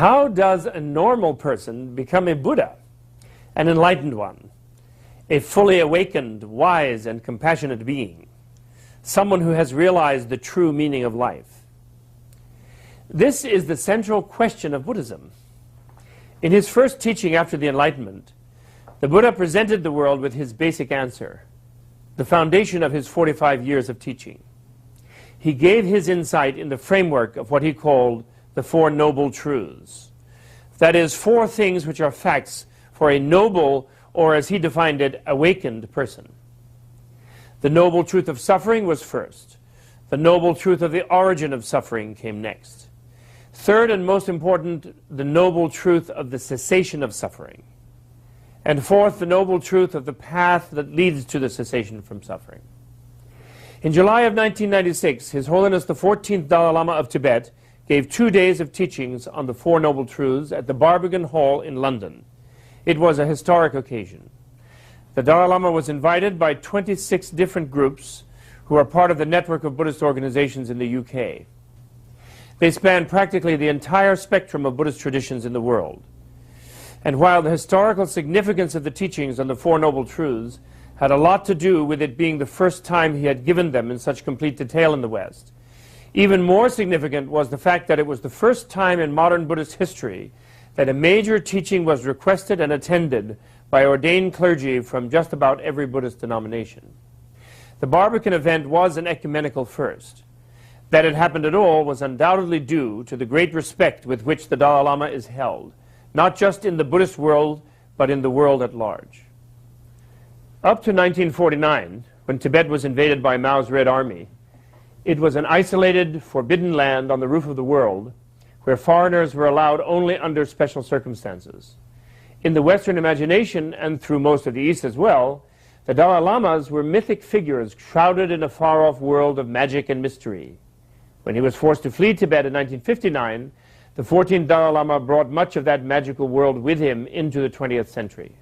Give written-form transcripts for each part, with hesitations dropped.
How does a normal person become a Buddha, an enlightened one, a fully awakened, wise, and compassionate being, someone who has realized the true meaning of life? This is the central question of Buddhism. In his first teaching after the Enlightenment, the Buddha presented the world with his basic answer, the foundation of his 45 years of teaching. He gave his insight in the framework of what he called the Four Noble Truths. That is, four things which are facts for a noble, or as he defined it, awakened person. The noble truth of suffering was first. The noble truth of the origin of suffering came next. Third and most important, the noble truth of the cessation of suffering. And fourth, the noble truth of the path that leads to the cessation from suffering. In July of 1996, His Holiness the 14th Dalai Lama of Tibet gave 2 days of teachings on the Four Noble Truths at the Barbican Hall in London. It was a historic occasion. The Dalai Lama was invited by 26 different groups who are part of the network of Buddhist organizations in the UK. They span practically the entire spectrum of Buddhist traditions in the world. And while the historical significance of the teachings on the Four Noble Truths had a lot to do with it being the first time he had given them in such complete detail in the West, even more significant was the fact that it was the first time in modern Buddhist history that a major teaching was requested and attended by ordained clergy from just about every Buddhist denomination. The Barbican event was an ecumenical first. That it happened at all was undoubtedly due to the great respect with which the Dalai Lama is held, not just in the Buddhist world, but in the world at large. Up to 1949, when Tibet was invaded by Mao's Red Army, it was an isolated, forbidden land on the roof of the world, where foreigners were allowed only under special circumstances. In the Western imagination, and through most of the East as well, the Dalai Lamas were mythic figures shrouded in a far-off world of magic and mystery. When he was forced to flee Tibet in 1959, the 14th Dalai Lama brought much of that magical world with him into the 20th century.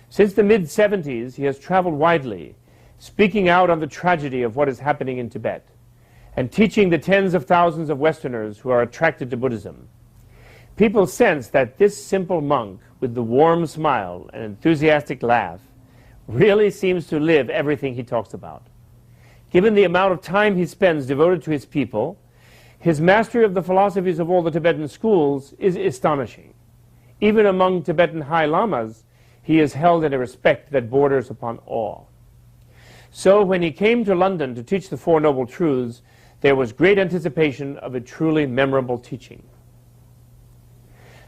Since the mid-70s, he has traveled widely, speaking out on the tragedy of what is happening in Tibet, and teaching the tens of thousands of Westerners who are attracted to Buddhism. People sense that this simple monk, with the warm smile and enthusiastic laugh, really seems to live everything he talks about. Given the amount of time he spends devoted to his people, his mastery of the philosophies of all the Tibetan schools is astonishing. Even among Tibetan high lamas, he is held in a respect that borders upon awe. So when he came to London to teach the Four Noble Truths, there was great anticipation of a truly memorable teaching.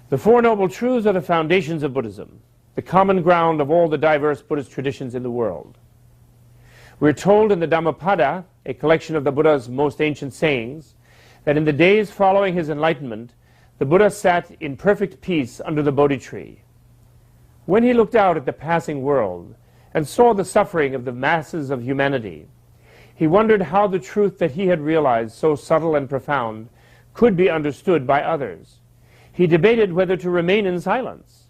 The Four Noble Truths are the foundations of Buddhism, the common ground of all the diverse Buddhist traditions in the world. We're told in the Dhammapada, a collection of the Buddha's most ancient sayings, that in the days following his enlightenment, the Buddha sat in perfect peace under the Bodhi tree. When he looked out at the passing world and saw the suffering of the masses of humanity, he wondered how the truth that he had realized, so subtle and profound, could be understood by others. He debated whether to remain in silence.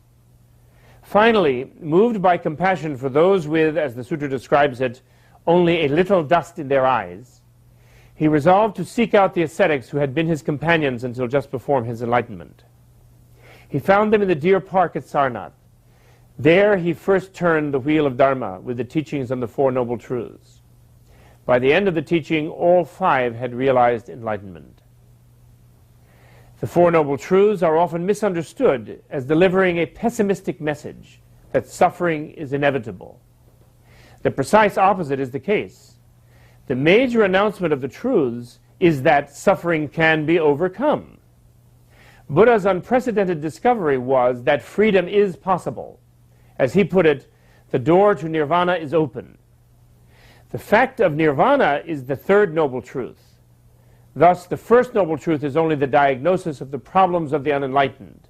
Finally, moved by compassion for those with, as the sutra describes it, only a little dust in their eyes, he resolved to seek out the ascetics who had been his companions until just before his enlightenment. He found them in the deer park at Sarnath. There he first turned the wheel of Dharma with the teachings on the Four Noble Truths. By the end of the teaching, all 5 had realized enlightenment. The Four Noble Truths are often misunderstood as delivering a pessimistic message that suffering is inevitable. The precise opposite is the case. The major announcement of the truths is that suffering can be overcome. Buddha's unprecedented discovery was that freedom is possible. As he put it, the door to nirvana is open. The fact of nirvana is the third noble truth. Thus, the first noble truth is only the diagnosis of the problems of the unenlightened.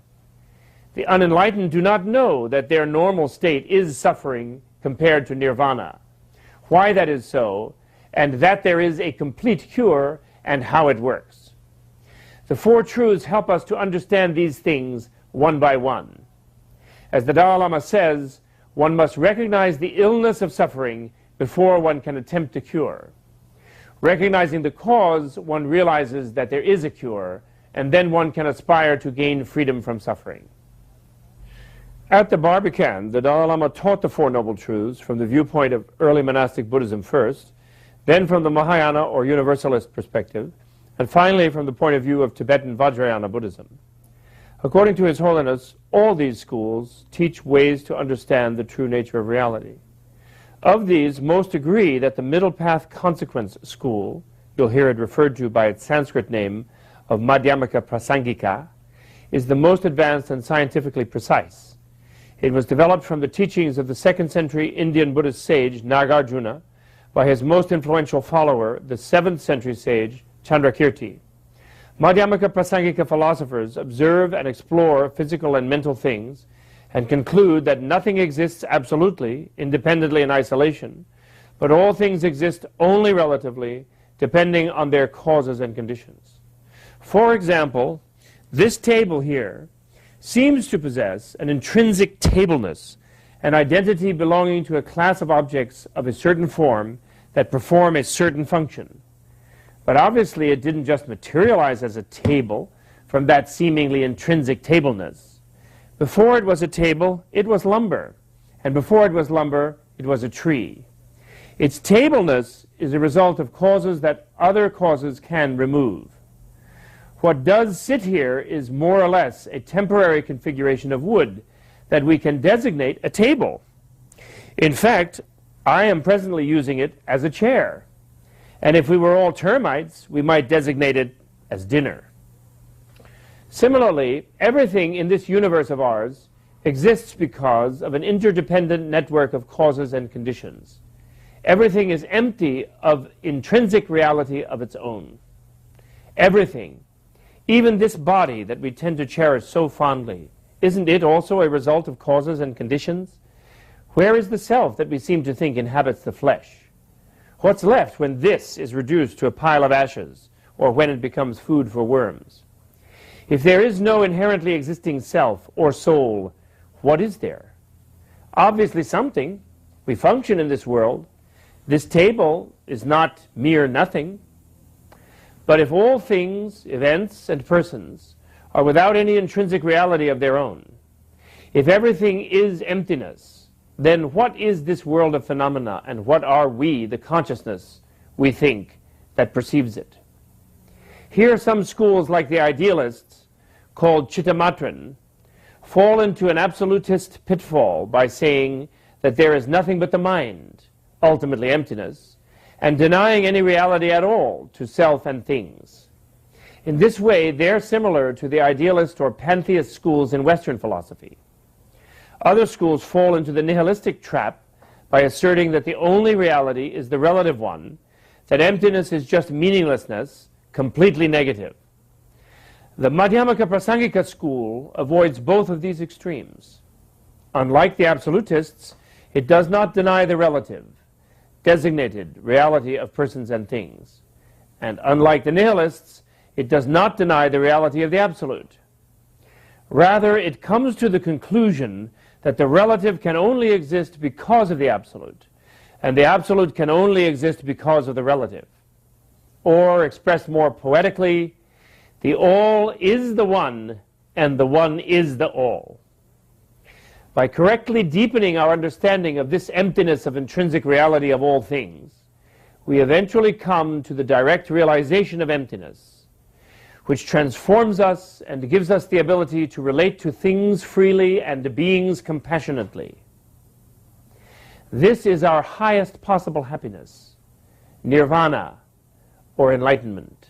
The unenlightened do not know that their normal state is suffering compared to nirvana, why that is so, and that there is a complete cure and how it works. The Four Truths help us to understand these things one by one. As the Dalai Lama says, one must recognize the illness of suffering before one can attempt a cure. Recognizing the cause, one realizes that there is a cure, and then one can aspire to gain freedom from suffering. At the Barbican, the Dalai Lama taught the Four Noble Truths from the viewpoint of early monastic Buddhism first, then from the Mahayana or Universalist perspective, and finally from the point of view of Tibetan Vajrayana Buddhism. According to His Holiness, all these schools teach ways to understand the true nature of reality. Of these, most agree that the Middle Path Consequence School, you'll hear it referred to by its Sanskrit name of Madhyamaka Prasangika, is the most advanced and scientifically precise. It was developed from the teachings of the 2nd century Indian Buddhist sage Nagarjuna by his most influential follower, the 7th century sage Chandrakirti. Madhyamaka Prasangika philosophers observe and explore physical and mental things and conclude that nothing exists absolutely, independently in isolation, but all things exist only relatively, depending on their causes and conditions. For example, this table here seems to possess an intrinsic tableness, an identity belonging to a class of objects of a certain form that perform a certain function. But obviously it didn't just materialize as a table from that seemingly intrinsic tableness. Before it was a table, it was lumber, and before it was lumber, it was a tree. Its tableness is a result of causes that other causes can remove. What does sit here is more or less a temporary configuration of wood that we can designate a table. In fact, I am presently using it as a chair. And if we were all termites, we might designate it as dinner. Similarly, everything in this universe of ours exists because of an interdependent network of causes and conditions. Everything is empty of intrinsic reality of its own. Everything. Even this body that we tend to cherish so fondly, isn't it also a result of causes and conditions? Where is the self that we seem to think inhabits the flesh? What's left when this is reduced to a pile of ashes, or when it becomes food for worms? If there is no inherently existing self or soul, what is there? Obviously something. We function in this world. This table is not mere nothing. But if all things, events, and persons are without any intrinsic reality of their own, if everything is emptiness, then what is this world of phenomena, and what are we, the consciousness, we think, that perceives it? Here some schools, like the idealists, called Chittamatran, fall into an absolutist pitfall by saying that there is nothing but the mind, ultimately emptiness, and denying any reality at all to self and things. In this way, they're similar to the idealist or pantheist schools in Western philosophy. Other schools fall into the nihilistic trap by asserting that the only reality is the relative one, that emptiness is just meaninglessness, completely negative. The Madhyamaka Prasangika school avoids both of these extremes. Unlike the absolutists, it does not deny the relative, designated reality of persons and things. And unlike the nihilists, it does not deny the reality of the absolute. Rather, it comes to the conclusion that the relative can only exist because of the absolute, and the absolute can only exist because of the relative. Or, expressed more poetically, the all is the one, and the one is the all. By correctly deepening our understanding of this emptiness of intrinsic reality of all things, we eventually come to the direct realization of emptiness, which transforms us and gives us the ability to relate to things freely and to beings compassionately. This is our highest possible happiness, nirvana, or enlightenment,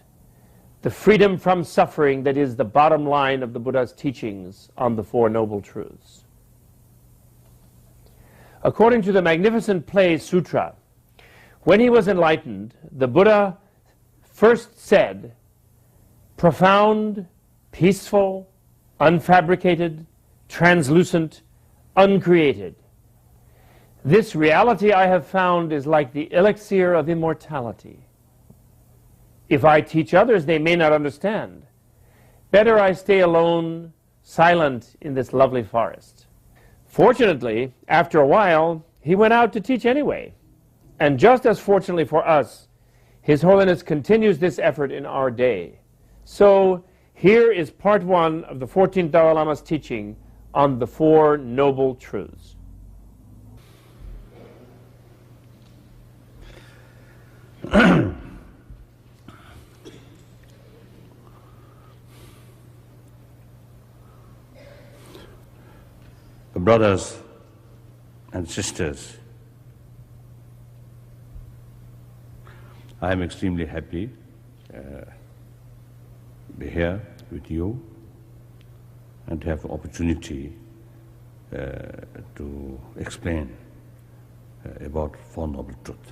the freedom from suffering that is the bottom line of the Buddha's teachings on the Four Noble Truths. According to the magnificent Play Sutra, when he was enlightened, the Buddha first said, profound, peaceful, unfabricated, translucent, uncreated. This reality I have found is like the elixir of immortality. If I teach others, they may not understand. Better I stay alone, silent in this lovely forest. Fortunately, after a while, he went out to teach anyway. And just as fortunately for us, His Holiness continues this effort in our day. So Here is part 1 of the 14th Dalai Lama's teaching on the Four Noble Truths. Brothers and sisters, I am extremely happy to be here with you and to have the opportunity to explain about Four Noble Truths.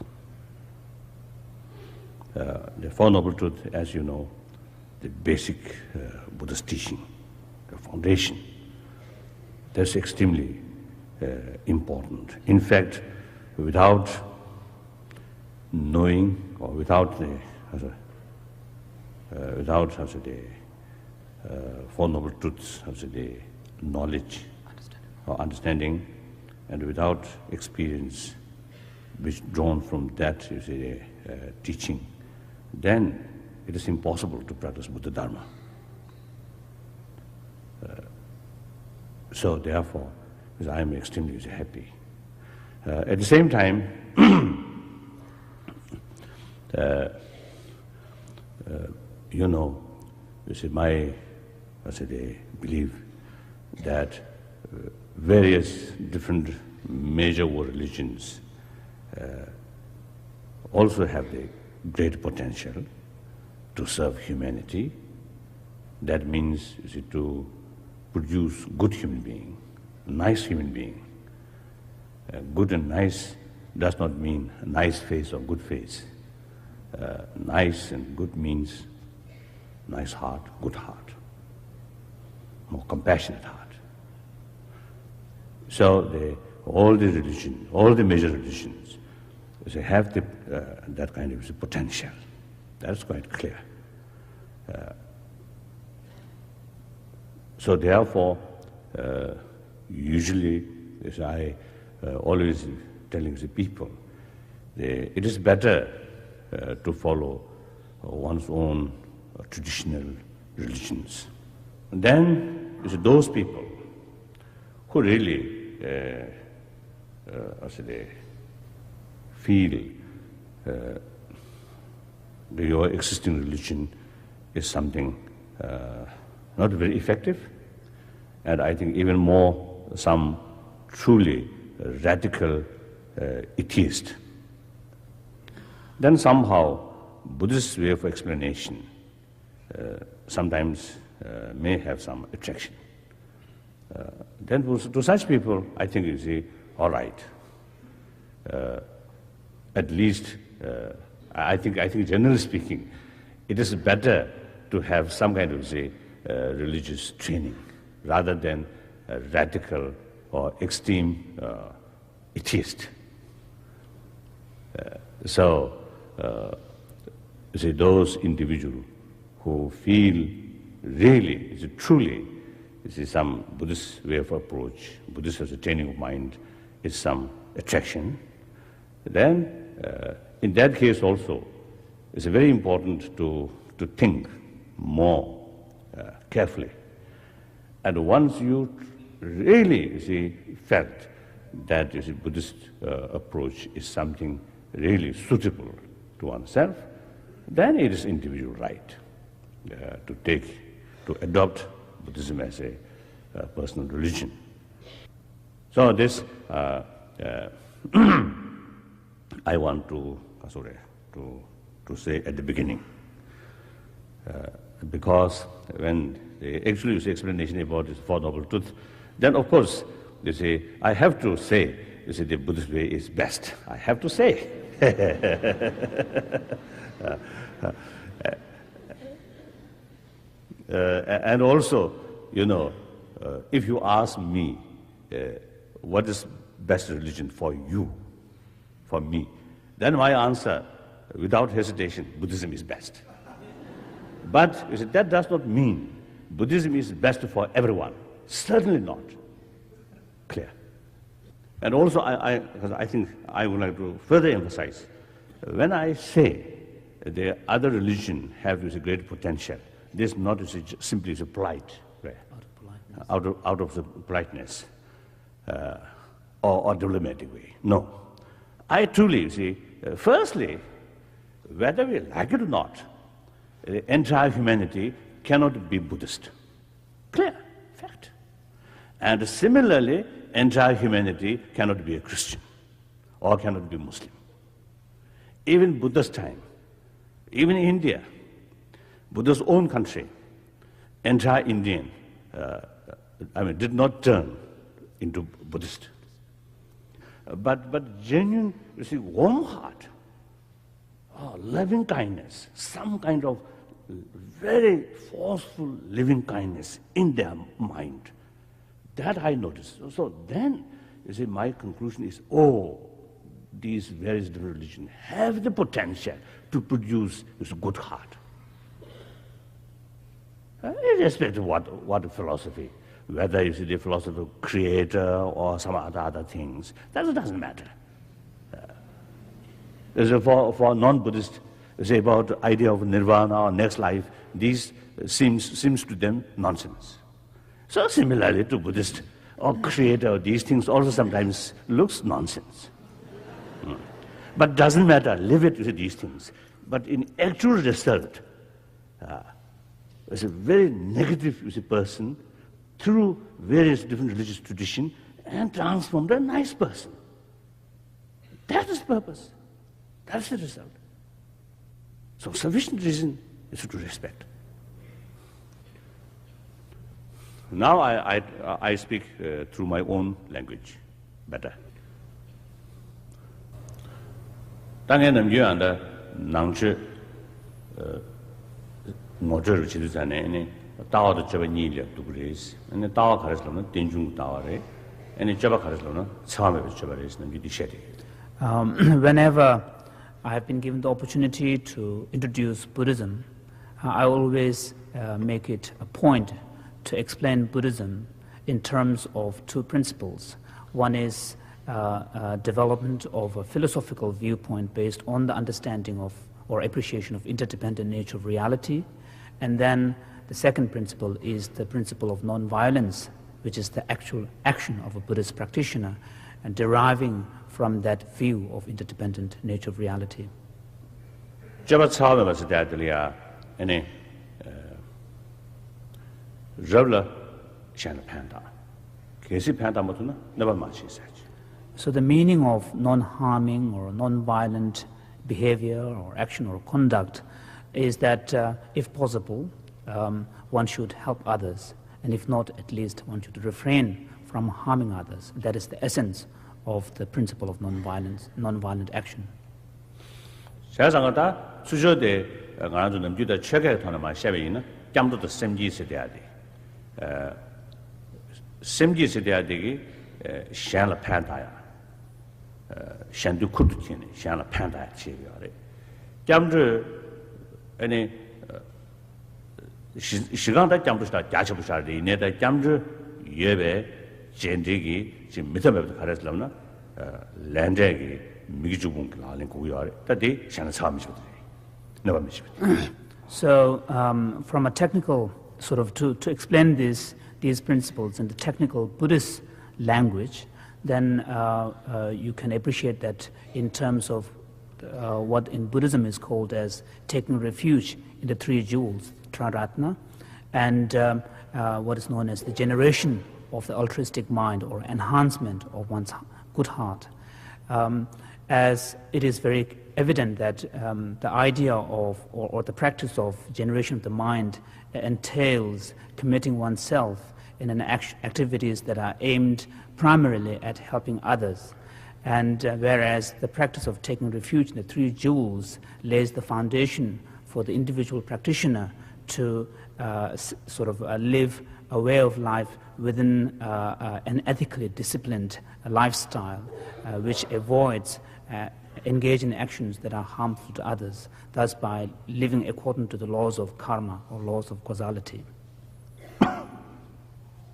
The Four Noble Truths, as you know, the basic Buddhist teaching, the foundation. That's extremely important. In fact, without knowing or without the Four Noble Truths, the knowledge or understanding, and without experience which drawn from that teaching, then it is impossible to practice Buddha Dharma. So therefore, I am extremely happy. At the same time, you know, my belief that various different major world religions also have the great potential to serve humanity. That means to produce good human being, nice human being. Good and nice does not mean a nice face or good face. Nice and good means nice heart, good heart, more compassionate heart. So all the religions, all the major religions, they have that kind of potential. That's quite clear. So therefore, usually, as I always telling the people, it is better to follow one's own traditional religions. And then those people who really feel your existing religion is something not very effective, and I think even more some truly radical atheist. Then somehow Buddhist way of explanation sometimes may have some attraction. Then to such people, I think you see, all right. At least, I think generally speaking, it is better to have some kind of religious training rather than a radical or extreme atheist. So, those individuals who feel really, truly, some Buddhist way of approach, Buddhist as a training of mind, is some attraction, then in that case also, it's very important to think more carefully. And once you really felt that Buddhist approach is something really suitable to oneself, then it is individual right to adopt Buddhism as a personal religion. So this I want to say at the beginning, because when they actually use explanation about this Four Noble Truths, then of course they say, I have to say, the Buddhist way is best. I have to say. And also, if you ask me, what is best religion for you, for me, then my answer, without hesitation, Buddhism is best. But that does not mean Buddhism is best for everyone. Certainly not. Clear. And also, because I think I would like to further emphasize, when I say the other religion have this great potential, This not simply is a polite prayer, out of the politeness or diplomatic way. No. I truly, you see, firstly, whether we like it or not, the entire humanity cannot be Buddhist. Clear, fact. And similarly, entire humanity cannot be a Christian or cannot be Muslim. Even Buddha's time, even India, Buddha's own country, entire Indian, did not turn into Buddhist. But genuine, you see, warm heart, loving kindness, some kind of very forceful living kindness in their mind. That I noticed. So then, you see, my conclusion is, these various different religions have the potential to produce this good heart. Irrespective of what philosophy, whether you see the philosophy of creator or some other things, that doesn't matter. For non-Buddhist, say about the idea of nirvana or next life, these seems to them nonsense. So similarly to Buddhist or creator, these things also sometimes looks nonsense. But doesn't matter, live it with these things. But in actual result, as a very negative person through various different religious traditions and transformed a nice person. That is the purpose. That's the result. So sufficient reason is to respect. Now I speak through my own language better. 당에는 유한다 낭치 모저를 지도자네 다와도 저번이려 두그레스 아니 다와 가르스로는 딘중 다와래 아니 저바 가르스로는 처음에 저바레스는 미디셔리. Whenever I have been given the opportunity to introduce Buddhism, I always make it a point to explain Buddhism in terms of two principles. One is development of a philosophical viewpoint based on the understanding of or appreciation of interdependent nature of reality. And then the second principle is the principle of non-violence, which is the actual action of a Buddhist practitioner, and deriving from that view of interdependent nature of reality. So the meaning of non-harming or non-violent behavior or action or conduct is that if possible, one should help others, and if not, at least one should refrain from harming others. That is the essence of the principle of non-violence, non-violent action. 시간다 잠부시다 야쳐부시다리 내다 잠주 예배 젠데기 지금 밑에부터 가르치려면 랜드기 미기주분 라는 고요하래 다디 샹 사람이거든. 내가 미치. So from a technical sort of to explain these principles in the technical Buddhist language, then you can appreciate that in terms of what in Buddhism is called as taking refuge in the three jewels, Triratna, and what is known as the generation of the altruistic mind or enhancement of one's good heart. As it is very evident that the idea of or the practice of generation of the mind entails committing oneself in an activities that are aimed primarily at helping others. And whereas the practice of taking refuge in the three jewels lays the foundation for the individual practitioner to live a way of life within an ethically disciplined lifestyle, which avoids engaging in actions that are harmful to others, thus by living according to the laws of karma or laws of causality.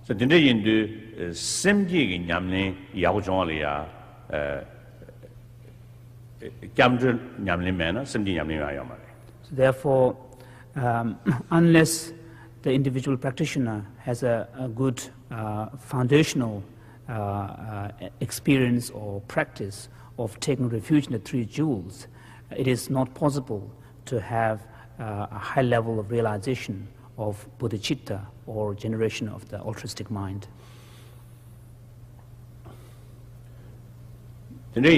So today in the simji nyamne yago jongaliya Therefore, unless the individual practitioner has a good foundational experience or practice of taking refuge in the three jewels, it is not possible to have a high level of realization of bodhicitta or generation of the altruistic mind. Therefore,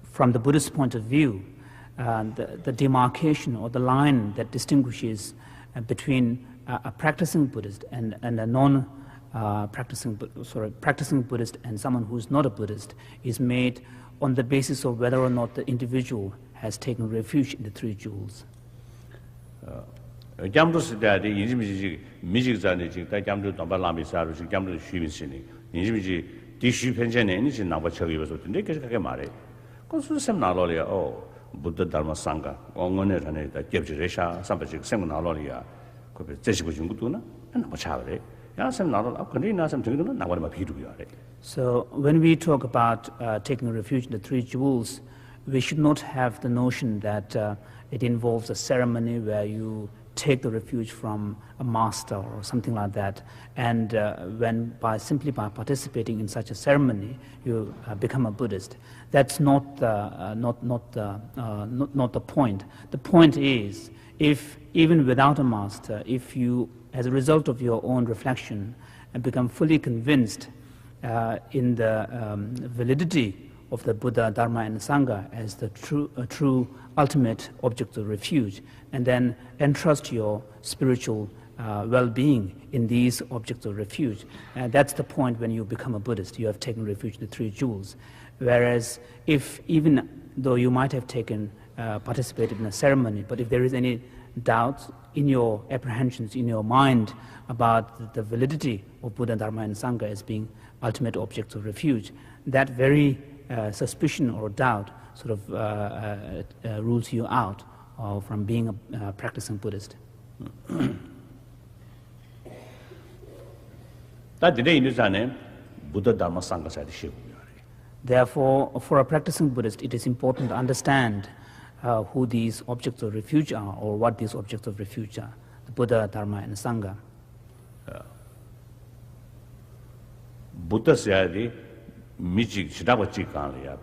from the Buddhist point of view, the demarcation or the line that distinguishes between a practicing Buddhist and a non-practicing Buddhist and someone who is not a Buddhist is made on the basis of whether or not the individual has taken refuge in the three jewels. Buddha Dharma Sangha, Ongone Rane, the Gebjiresha, Sampachik, Seminalolia, Jeshikujungutuna, and Machavre. Yasam Nalo, Akonina, some Tunguna, Nawama Pidu. So, when we talk about taking refuge in the three jewels, we should not have the notion that it involves a ceremony where you take the refuge from a master or something like that, and simply by participating in such a ceremony, you become a Buddhist. That's not the point. The point is, if even without a master, if you, as a result of your own reflection, become fully convinced in the validity of the Buddha, Dharma, and Sangha as the true ultimate object of refuge, and then entrust your spiritual well-being in these objects of refuge. That's the point when you become a Buddhist. You have taken refuge in the three jewels. Whereas if even though you might have participated in a ceremony, but if there is any doubt in your apprehensions, in your mind about the validity of Buddha, Dharma, and Sangha as being ultimate objects of refuge, that very suspicion or doubt sort of rules you out from being a practicing Buddhist. Therefore, for a practicing Buddhist, it is important to understand who these objects of refuge are, or what these objects of refuge are, the Buddha, Dharma, and Sangha. Buddha said, Mijik Shidawachi Kanlia,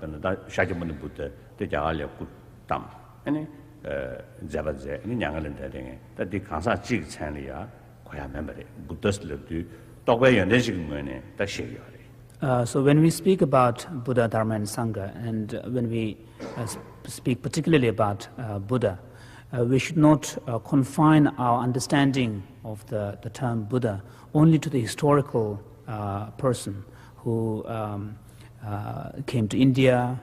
Shakamani Buddha, the Jalia Kutam, and Zabaze, and Yangalan, that the Kansa Chik Chanlia, quite remember it. Buddha's lived to talk away and then that's she. So when we speak about Buddha, Dharma, and Sangha, and when we speak particularly about Buddha, we should not confine our understanding of the term Buddha only to the historical person who came to India,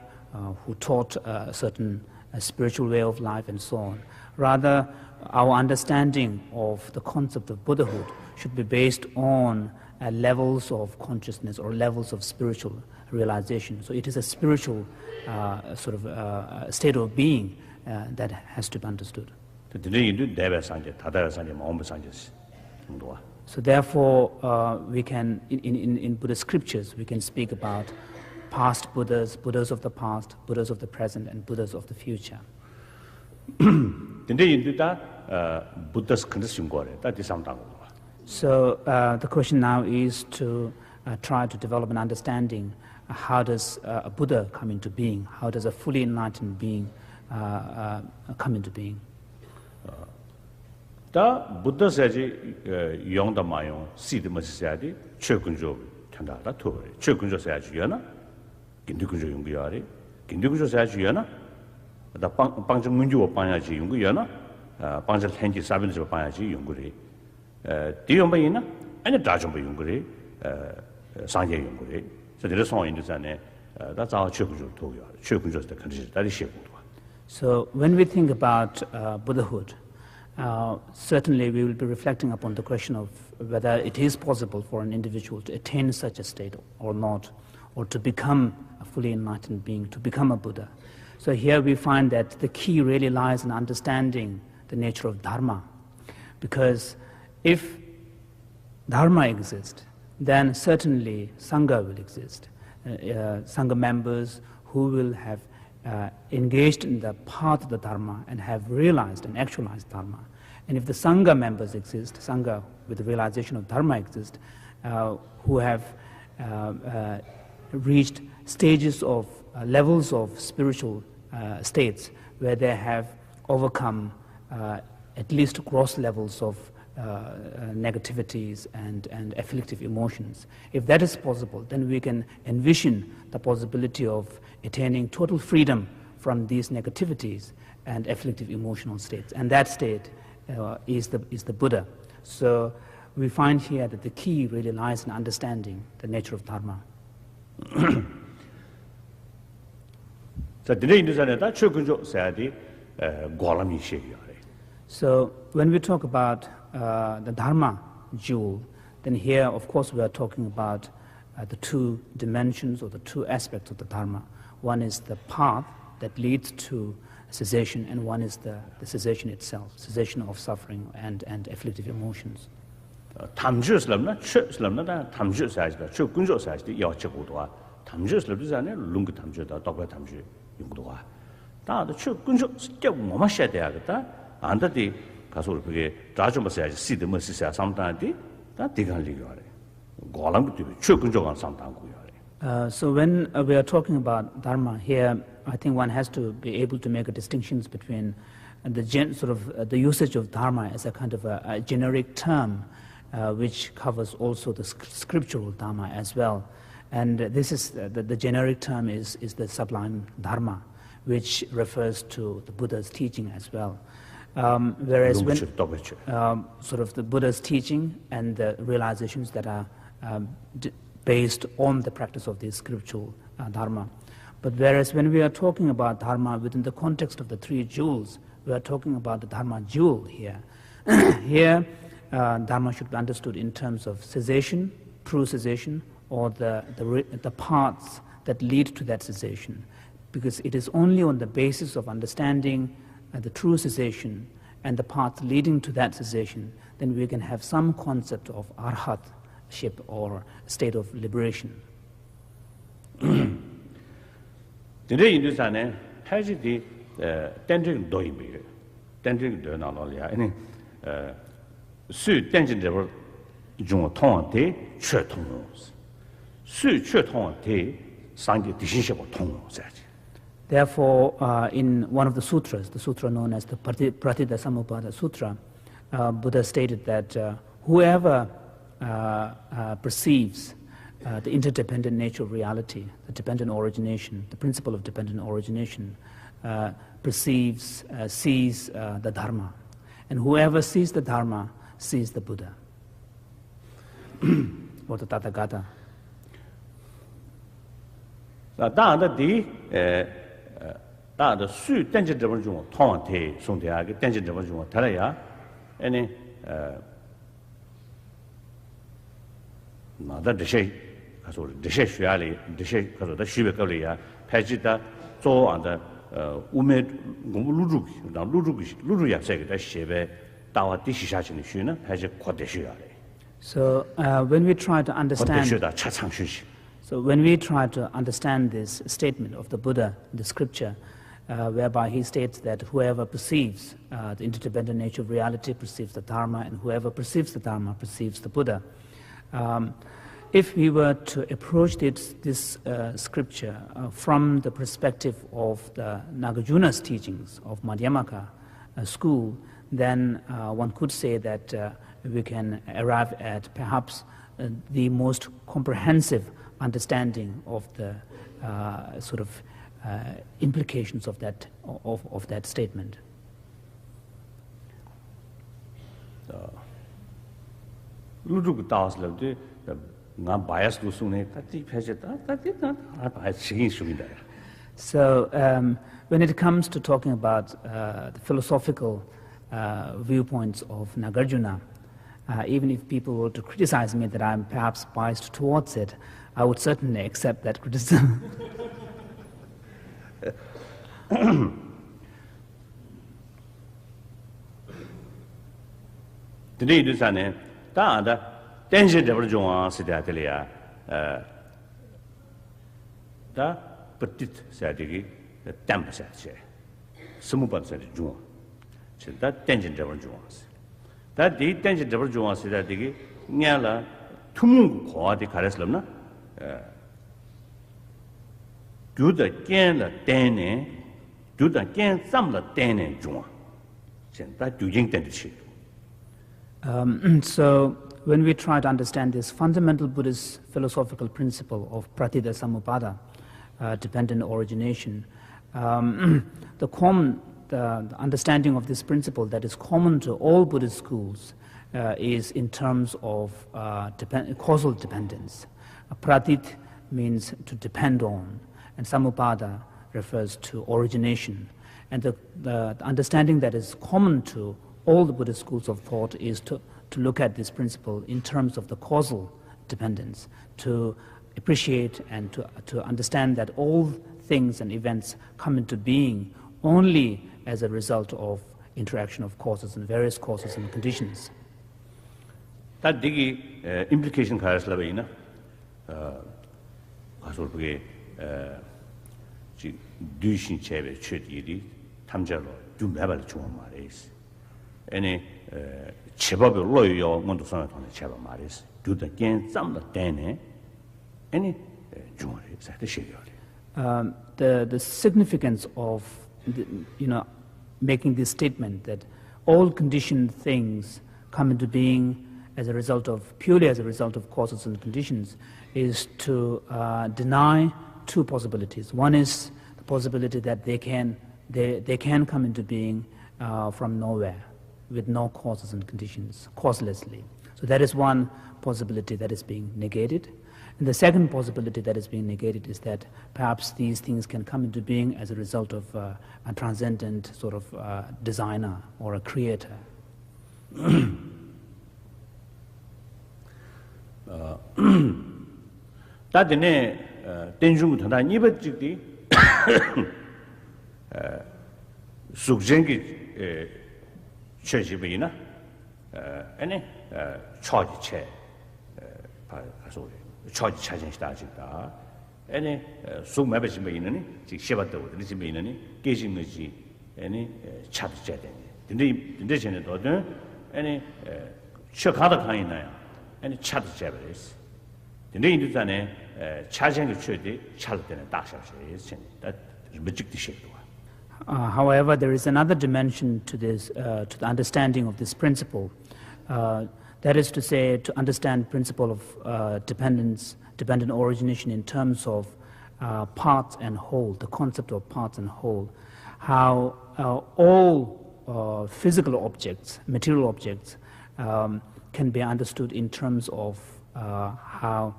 who taught a certain spiritual way of life and so on. Rather, our understanding of the concept of Buddhahood should be based on levels of consciousness or levels of spiritual realization. So it is a spiritual sort of state of being that has to be understood. So therefore, we can, in Buddhist scriptures, we can speak about past Buddhas, Buddhas of the past, Buddhas of the present, and Buddhas of the future. So the question now is to try to develop an understanding. How does a Buddha come into being? How does a fully enlightened being come into being? The Buddha says, "Yong the Mayon, see the Messiah, Chokunjo, Tandala Tori, Chokunjo says, Yana, Kindukunjo Yungiari, Kindukunjo says, Yana, the Pangja Munju of Panyaji Yunguyana, Pangja Henji Sabins of Panyaji Yunguri, Diomayina, and the Dajamba Yunguri, Sanya Yunguri. So there is one in the Zane, that's our Chokunjo Toya, Chokunjo is the condition, that is Shekut. So when we think about Buddhahood, certainly we will be reflecting upon the question of whether it is possible for an individual to attain such a state or not, or to become a fully enlightened being, to become a Buddha. So here we find that the key really lies in understanding the nature of Dharma. Because if Dharma exists, then certainly Sangha will exist. Sangha members who will have engaged in the path of the Dharma and have realized and actualized Dharma. And if the Sangha members exist, Sangha with the realization of Dharma exist, who have reached stages of levels of spiritual states where they have overcome at least gross levels of negativities and afflictive emotions. If that is possible, then we can envision the possibility of attaining total freedom from these negativities and afflictive emotional states. And that state is the Buddha. So we find here that the key really lies in understanding the nature of Dharma. So when we talk about the Dharma jewel, then here, of course, we are talking about the two dimensions or the two aspects of the Dharma. One is the path that leads to cessation, and one is the cessation itself, cessation of suffering and afflictive emotions. So when we are talking about Dharma here, I think one has to be able to make a distinction between the usage of Dharma as a kind of a generic term, which covers also the scriptural Dharma as well. And this is the generic term is the sublime Dharma, which refers to the Buddha's teaching as well. Whereas when sort of the Buddha's teaching and the realizations that are based on the practice of the scriptural Dharma. But whereas when we are talking about Dharma within the context of the three jewels, we are talking about the Dharma jewel here. Here, Dharma should be understood in terms of cessation, true cessation, or the paths that lead to that cessation. Because it is only on the basis of understanding the true cessation and the path leading to that cessation, then we can have some concept of arhatship or state of liberation. Therefore, in one of the sutras, the sutra known as the Pratityasamutpada Sutra, Buddha stated that whoever perceives the interdependent nature of reality, the dependent origination, the principle of dependent origination, sees the Dharma. And whoever sees the Dharma sees the Buddha, or the Tathagata. So when we try to understand this statement of the Buddha in the scripture, whereby he states that whoever perceives the interdependent nature of reality perceives the Dharma, and whoever perceives the Dharma perceives the Buddha. If we were to approach this scripture from the perspective of the Nagarjuna's teachings of Madhyamaka school, then one could say that we can arrive at perhaps the most comprehensive understanding of the implications of that statement. So when it comes to talking about the philosophical viewpoints of Nagarjuna, even if people were to criticize me that I'm perhaps biased towards it, I would certainly accept that criticism. tension develop jong sida telia da petit sadigi temp sad che sumupad sad jong che da tension develop jong da di tension develop jong sida digi nyala tumungu ko di kareslamna gyuda kyen la tene gyuda kyen sam la tene jong chen da gyujing ten chi. So when we try to understand this fundamental Buddhist philosophical principle of pratitha samuppada, dependent origination, the understanding of this principle that is common to all Buddhist schools is in terms of causal dependence. Pratit means to depend on, and samupada refers to origination. And the understanding that is common to all the Buddhist schools of thought is to look at this principle in terms of the causal dependence, to appreciate and to understand that all things and events come into being only as a result of interaction of causes and various causes and conditions. That digi implication karas la baina kasol bge ji dushin chebe chedi tamjalo dumabal chuma mares ene chebabe loyo ngondo sana tone cheba mares duda gen zamla dene ene jumare sa de sheyore. The significance of making this statement that all conditioned things come into being purely as a result of causes and conditions is to deny two possibilities. One is the possibility that they can come into being from nowhere with no causes and conditions, causelessly. So that is one possibility that is being negated. And the second possibility that is being negated is that perhaps these things can come into being as a result of a transcendent sort of designer or a creator. 다드네 tenjung thanda nibat jikdi sukjengi chejibeina ene choji che 가서 choji chajen sta jikda ene suk mabe jibeina ni ji shebato de jibeina ni gejin ji ene chat jede dinde jene do ene chakada kaina ene chat jebes dinde induzane However, there is another dimension to this, to the understanding of this principle. That is to say, to understand principle of dependent origination in terms of parts and whole, the concept of parts and whole, how all physical objects, material objects, can be understood in terms of how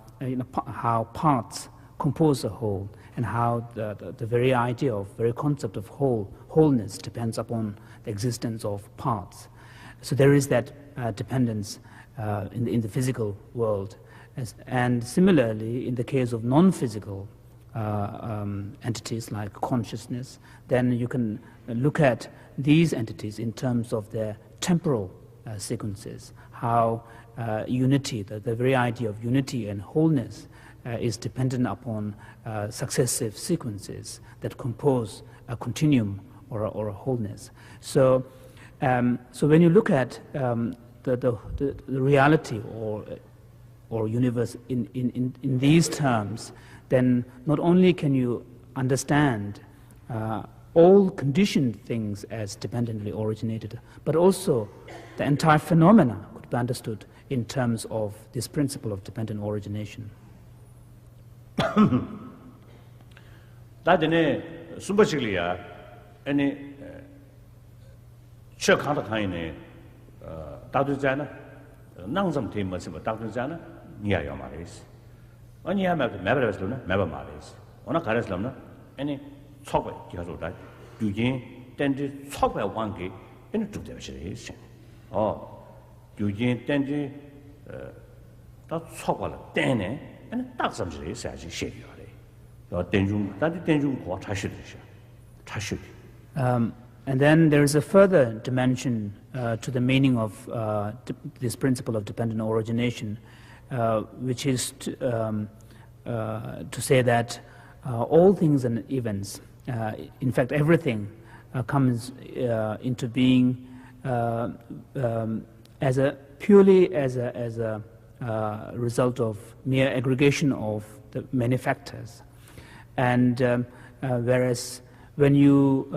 parts compose a whole, and how the very idea of, very concept of wholeness depends upon the existence of parts. So there is that dependence in the physical world. And similarly, in the case of non-physical entities like consciousness, then you can look at these entities in terms of their temporal sequences, how unity, the very idea of unity and wholeness is dependent upon successive sequences that compose a continuum or a wholeness. So when you look at the reality or universe in these terms, then not only can you understand all conditioned things as dependently originated, but also the entire phenomena could be understood in terms of this principle of dependent origination. 다데네 숨바치글이야 아니 척하다 카이네 다두잖아 낭점 테마스 다두잖아 니야요 말이스 아니 야마도 매버스로나 매버 말이스 오나 가르스람나 아니 척배 기가서다 유진 땡지 척배 관계 아니 죽대버시리스 유진 땡지 다 척발라 땡네 아니 딱 삼지리 사지 셰리요 And then there is a further dimension to the meaning of this principle of dependent origination, which is to say that all things and events, in fact everything, comes into being purely as a result of mere aggregation of the many factors. And whereas when you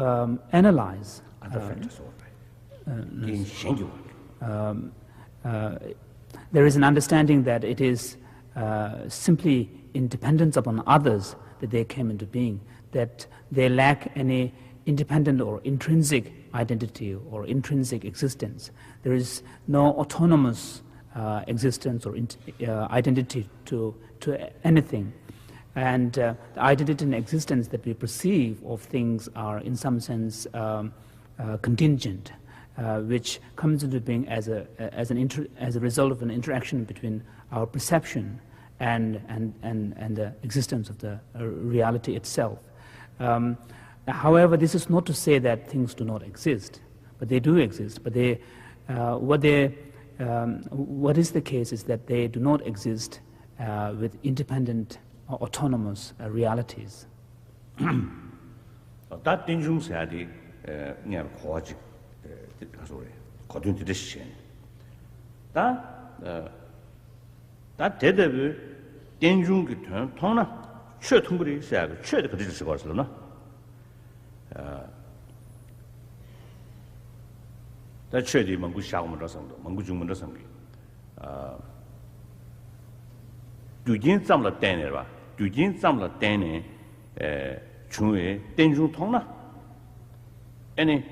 analyze other factors, there is an understanding that it is simply in dependence upon others that they came into being, that they lack any independent or intrinsic identity or intrinsic existence. There is no autonomous existence or identity to anything. And the identity and existence that we perceive of things are in some sense contingent, which comes into being as a result of an interaction between our perception and the existence of the reality itself. However, this is not to say that things do not exist, but they do exist. But what is the case is that they do not exist with independent or autonomous realities. That tension said, near Kojic, Kodun decision. That Tedder tension return, Tona, Chut Hungry said, Chut the Discourse. That Chedi Mangu Shaman or something, Mangu Juman or something. Dujin Samla Tenera, Dujin Samla Tene, Chue, Tenju Tona. Any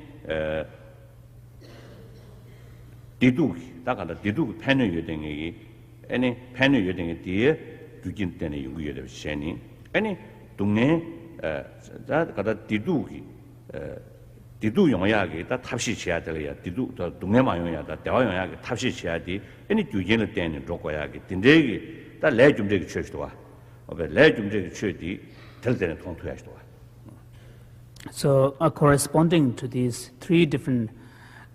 Diduki, Dakata Didu, Penny Yuding, any Penny Yuding, dear, Dujin Tene Yungu Sheni, any Dunge, that got a Diduki. Didu Yongayagi, that Tapsi Chiatalia, Didu, the Dungamayaya, that Dawayagi, Tapsi Chiati, any Dujin Den in Rokoyagi, Tindegi, that led to church to her, or the led to church, tell them to us to her. So, corresponding to these three different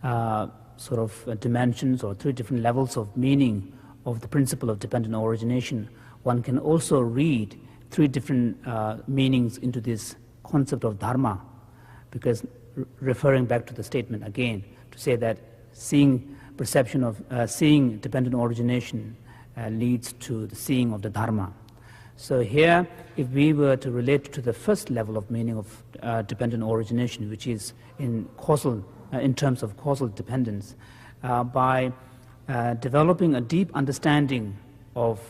sort of dimensions or three different levels of meaning of the principle of dependent origination, one can also read three different meanings into this concept of dharma, because referring back to the statement again, to say that seeing dependent origination leads to the seeing of the dharma. So here, if we were to relate to the first level of meaning of dependent origination, which is in terms of causal dependence, by developing a deep understanding of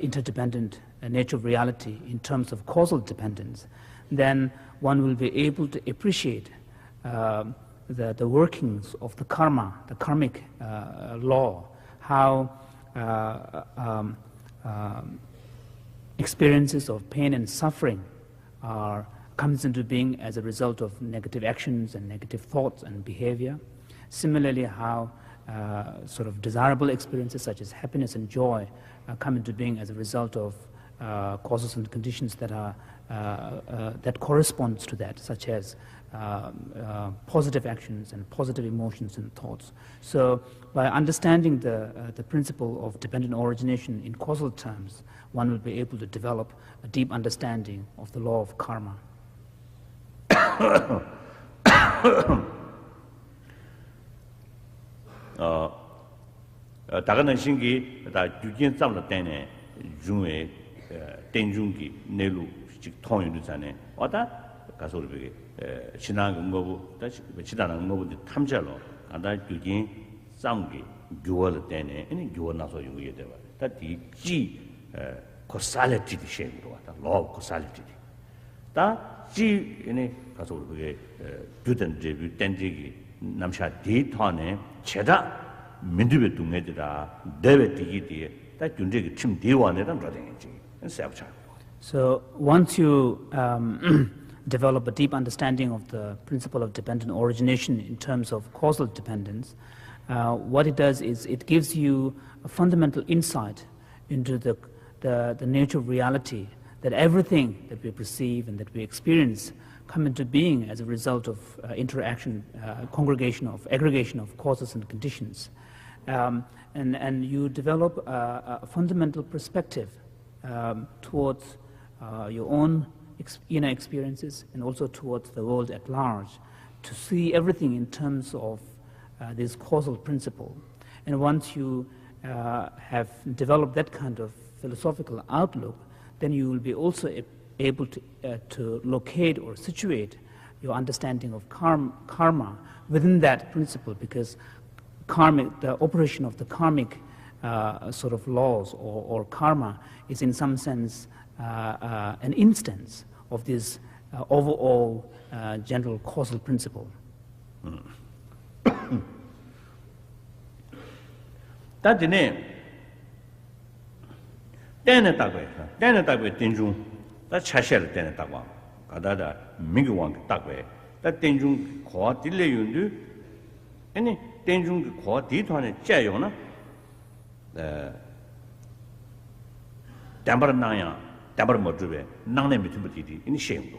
interdependent nature of reality in terms of causal dependence, then one will be able to appreciate the workings of the karma, the karmic law, how experiences of pain and suffering comes into being as a result of negative actions and negative thoughts and behavior. Similarly, how sort of desirable experiences such as happiness and joy come into being as a result of causes and conditions that are that corresponds to that, such as positive actions and positive emotions and thoughts. So, by understanding the principle of dependent origination in causal terms, one will be able to develop a deep understanding of the law of karma. 다가는 신기 다 유진 잠을 때네 중에 땡중기 내루 직 통일을 전에 왔다 가서 우리 신앙 응거부 다시 지단한 응거부 탐자로 간다 유진 잠기 교월 때네 아니 교월 나서 용기에 되봐 다디지 코살리티 셴으로 왔다 로 코살리티 다지 아니 가서 우리 주된 제비 땡지기 남샤 데이터네 제다 민주베 동네들아 데베디기디 다 준제기 팀 대원에랑 그러든지 세브차. So once you develop a deep understanding of the principle of dependent origination in terms of causal dependence, what it does is it gives you a fundamental insight into the nature of reality, that everything that we perceive and that we experience come into being as a result of interaction, aggregation of causes and conditions. and you develop a fundamental perspective towards your own inner experiences and also towards the world at large, to see everything in terms of this causal principle. And once you have developed that kind of philosophical outlook, then you will be also able to locate or situate your understanding of karma within that principle, because the operation of the karmic sort of laws or karma is in some sense an instance of this overall general causal principle. That the name Denatagwe Tinjung, that Chashel Denatagwa, Kadada Miguang Tagwe, that Tinjung Kwa Dile Yundu, any Tinjung Kwa Ditone Jayona, Dambar Naya, Dambar Modrube, Nane Mitubati, in shame.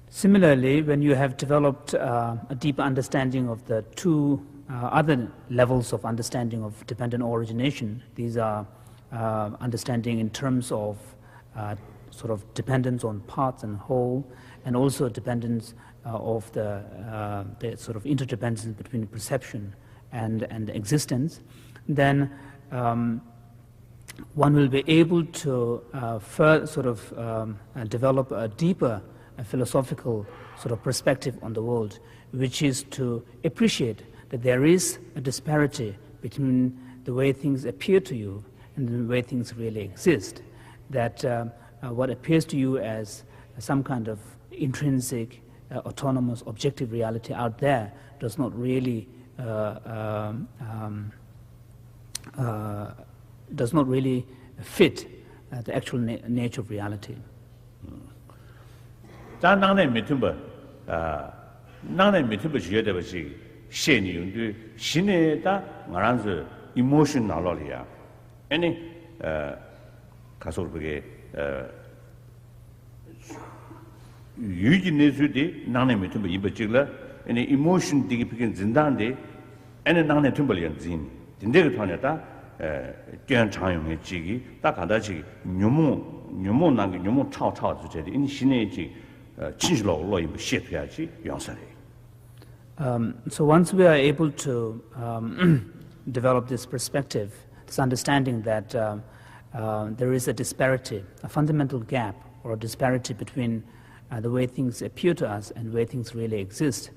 Similarly, when you have developed a deep understanding of the two other levels of understanding of dependent origination, these are understanding in terms of sort of dependence on parts and whole, and also dependence of the sort of interdependence between perception and existence, then one will be able to develop a deeper philosophical sort of perspective on the world, which is to appreciate that there is a disparity between the way things appear to you and the way things really exist. That what appears to you as some kind of intrinsic, autonomous, objective reality out there does not really fit the actual nature of reality. Emotion nalolia. Any Kasorbe Eugene Nane Mitumba in particular, any emotion dignifican Zindande, and a Nane Tumbalian Zin. The Negatoneta, Jan Chayong Chigi, Takadachi, Numo Nang, Numo Chao Chao, in Shineji, Chinchlo, Loy, Shepiachi, Yonsari. So once we are able to develop this perspective, this understanding that there is a disparity, a fundamental gap or a disparity between the way things appear to us and the way things really exist.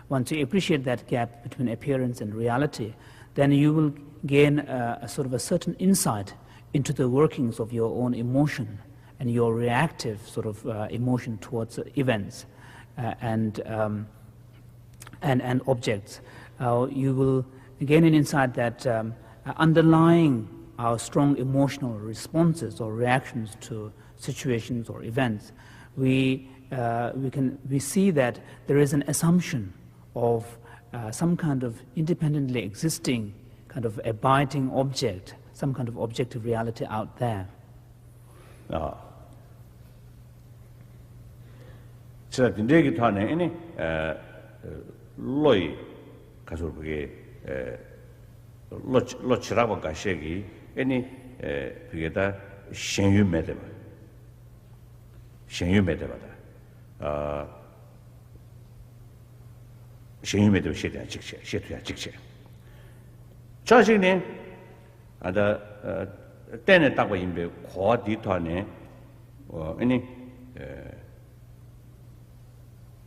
Once you appreciate that gap between appearance and reality, then you will gain a sort of a certain insight into the workings of your own emotion and your reactive sort of emotion towards events and objects. You will gain an insight that underlying our strong emotional responses or reactions to situations or events, we see that there is an assumption of some kind of independently existing kind of abiding object, some kind of objective reality out there. So the negative any loy kasurge lochiraba gashegi any pigeta shenyu medeba shenyu medeba shetia chikche chashine ada tene takwa imbe kwa di thane any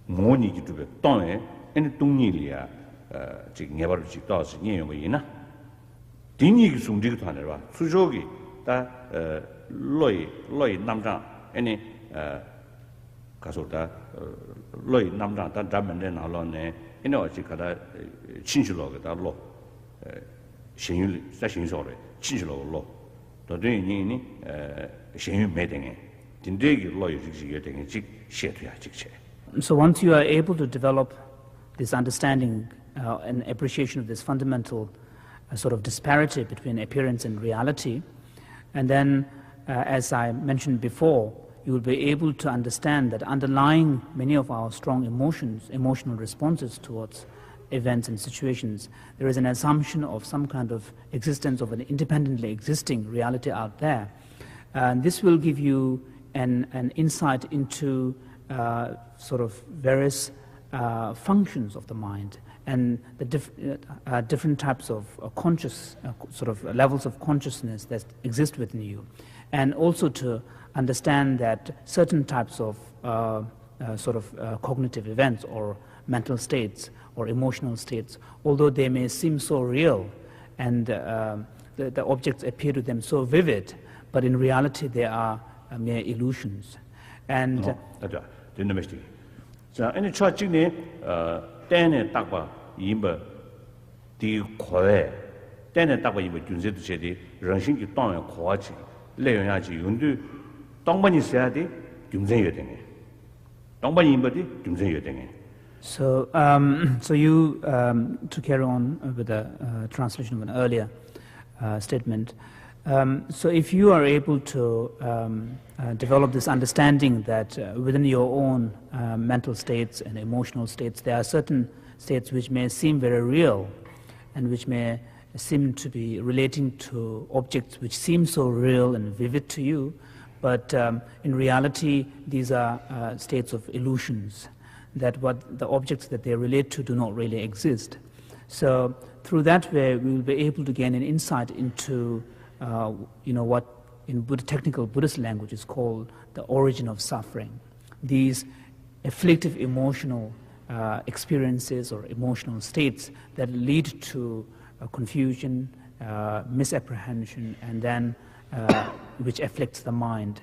ngoni ji tube tone any tungnilia 지금 내버려 지도서 니용이나 dingi sungdi thane ba sujogi ta loi namja any kasoda loi namja ta jamne na lo ne ino ji kada chinjulo ga lo shenyu sa shenyu so le chinjulo lo to de ni shenyu me denge dindegi loi ji ge denge ji shetu ya ji che. So once you are able to develop this understanding and appreciation of this fundamental sort of disparity between appearance and reality, and then as I mentioned before, you will be able to understand that underlying many of our strong emotions, emotional responses towards events and situations, there is an assumption of some kind of existence of an independently existing reality out there. And this will give you an insight into sort of various functions of the mind and the different types of conscious, sort of levels of consciousness that exist within you. And also to understand that certain types of cognitive events or mental states or emotional states, although they may seem so real and the objects appear to them so vivid, but in reality they are mere illusions. And 자, 아니 저 직내 때에 딱봐 임바 디 코에 때에 딱봐 임바 준세도 제디 정신기 땅에 코아지 내용야지 윤두 땅반이 있어야 돼 중생이 되네. 땅반이 임바디 중생이 되네. So you to carry on with the translation of an earlier statement. So if you are able to develop this understanding that within your own mental states and emotional states, there are certain states which may seem very real and which may seem to be relating to objects which seem so real and vivid to you, but in reality these are states of illusions, that what the objects that they relate to do not really exist. So through that way we will be able to gain an insight into what in technical Buddhist language is called the origin of suffering. These afflictive emotional experiences or emotional states that lead to confusion, misapprehension, and then which affects the mind.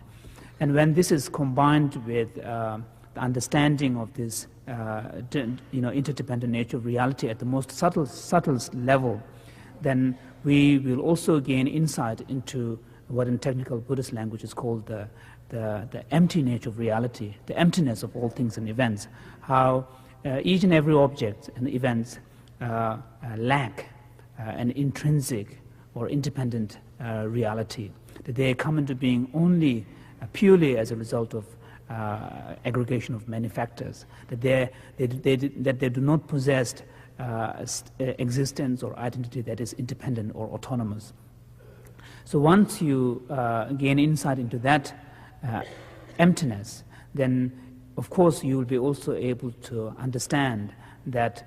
And when this is combined with the understanding of this interdependent nature of reality at the most subtle level, then we will also gain insight into what in technical Buddhist language is called the empty nature of reality, the emptiness of all things and events, how each and every object and events lack an intrinsic or independent reality, that they come into being only purely as a result of aggregation of many factors, that they do not possess existence or identity that is independent or autonomous. So once you gain insight into that emptiness, then of course you will be also able to understand that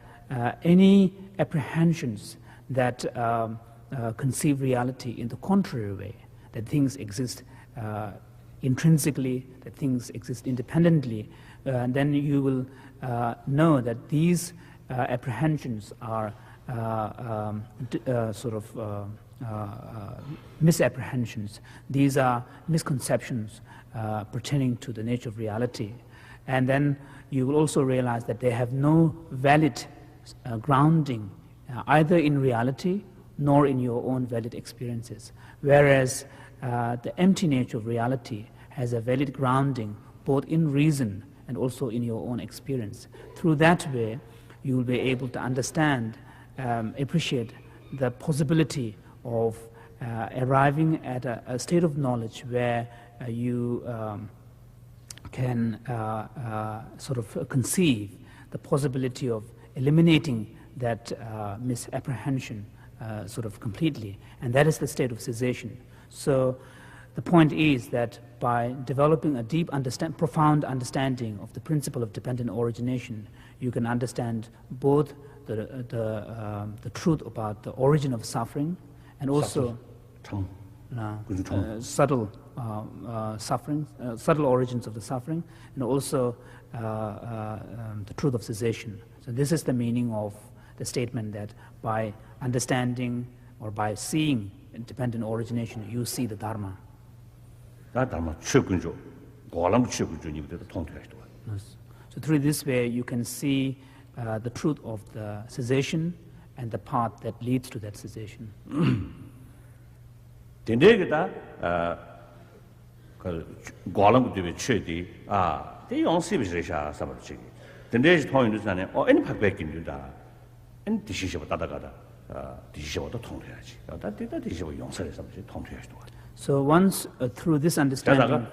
any apprehensions that conceive reality in the contrary way, that things exist intrinsically, that things exist independently, then you will know that these apprehensions are misapprehensions. These are misconceptions pertaining to the nature of reality. And then you will also realize that they have no valid grounding either in reality nor in your own valid experiences. Whereas the empty nature of reality has a valid grounding both in reason and also in your own experience. Through that way, you will be able to understand, appreciate the possibility of arriving at a state of knowledge where you can conceive the possibility of eliminating that misapprehension completely, and that is the state of cessation. So the point is that by developing a deep, profound understanding of the principle of dependent origination, you can understand both the truth about the origin of suffering and also subtle suffering, subtle origins of the suffering, and also the truth of cessation. So this is the meaning of the statement that by understanding or by seeing dependent origination, you see the Dharma. So through this way, you can see the truth of the cessation and the path that leads to that cessation. So once through this understanding,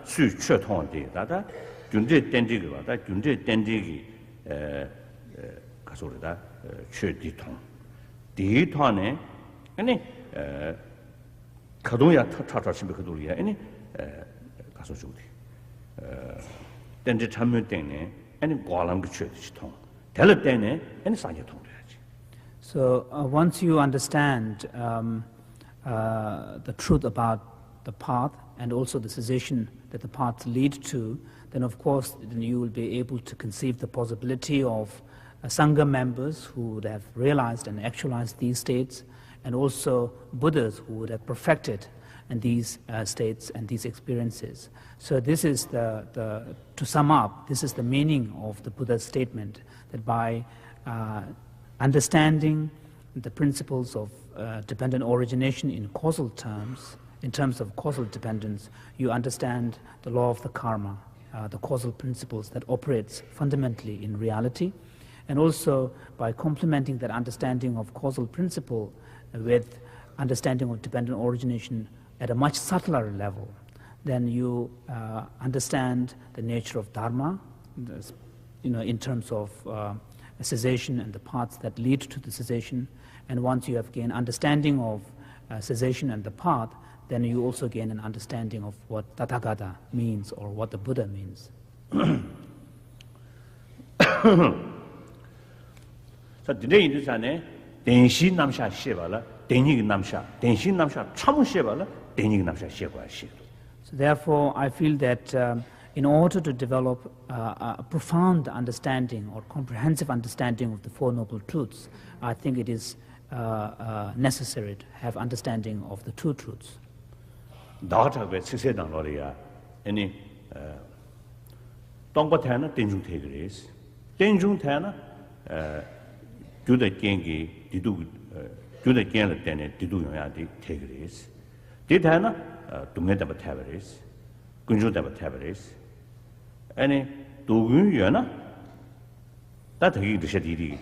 최디통 디톤에 아니 가동야 타타심에 그돌이야 아니 가서 주디 던지 참여 때문에 아니 과람 그 최디통 될 때문에 아니 산이 통돼야지. So once you understand the truth about the path and also the cessation that the paths lead to, then of course then you will be able to conceive the possibility of Sangha members who would have realized and actualized these states, and also Buddhas who would have perfected in these states and these experiences. So this is to sum up, this is the meaning of the Buddha's statement, that by understanding the principles of dependent origination in causal terms, in terms of causal dependence, you understand the law of the karma, the causal principles that operates fundamentally in reality, and also by complementing that understanding of causal principle with understanding of dependent origination at a much subtler level, then you understand the nature of dharma, in terms of cessation and the paths that lead to the cessation. And once you have gained understanding of cessation and the path, then you also gain an understanding of what Tathagata means or what the Buddha means. So today in this ane denshi namsha shebala denig namsha denshi namsha chamu shebala denig namsha shebwa she. So therefore I feel that in order to develop a profound understanding or comprehensive understanding of the Four Noble Truths, I think it is necessary to have understanding of the two truths. Dāta 왜 시세당 로리야 아니 동바태나 된중 태그레스 된중 태나 교대 경기 디두 교대 경을 때네 디두 영야디 태그레스 디타나 동네다 바타버레스 군주다 바타버레스 아니 도군여나 다더기 드셔디디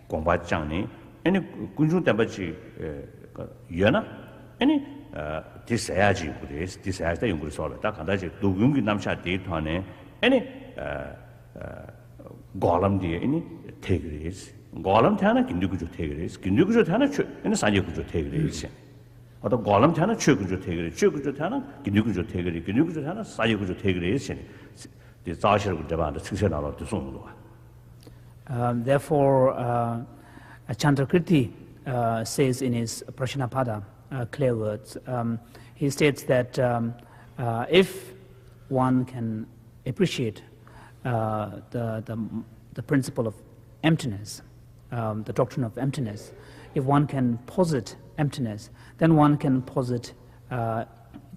공바장네 아니 군주다 바지 여나 아니 디사야지 부데스 디사야다 연구를 solve 다 간다지 도군기 남샤 데이터네 아니 고람디 아니 태그레스 고람 타나 긴두구조 태그레스 긴두구조 타나 아니 산제구조 태그레스 어떤 고람 타나 최구조 태그레스 최구조 타나 긴두구조 태그레스 긴두구조 타나 산제구조 태그레스 디 자셔를 잡아도 측세 나라도 송도 Therefore Chandrakirti says in his Prashnapada clear words, he states that if one can appreciate the principle of emptiness, the doctrine of emptiness, if one can posit emptiness, then one can posit the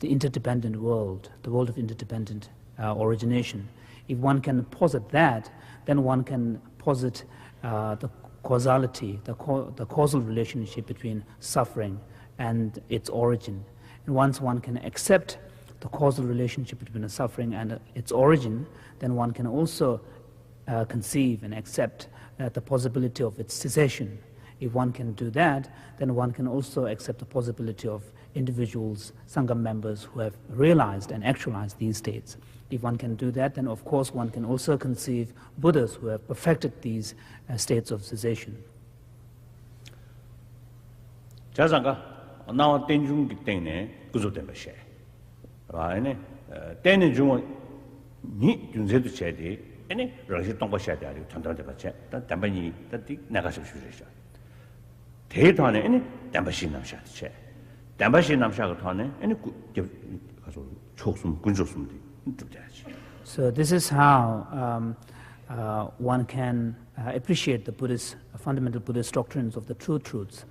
interdependent world, the world of interdependent origination. If one can posit that, then one can posit the causality, the causal relationship between suffering and its origin. And once one can accept the causal relationship between the suffering and its origin, then one can also conceive and accept the possibility of its cessation. If one can do that, then one can also accept the possibility of individuals, Sangha members who have realized and actualized these states. If one can do that, then of course one can also conceive Buddhas who have perfected these states of cessation. 자상가 나와 땡중기 때문에 구조된 것이 아니 때는 중 니 준세도 쳐야지 아니 러시 동거셔야 돼 아니 전달돼 봤지 담반이 다디 나가서 주셔 대단해 아니 담바시 남샤 쳐 담바시 남샤가 타네 아니 가서 촉숨 군조숨 좀 So this is how one can appreciate the Buddhist fundamental Buddhist doctrines of the true truths.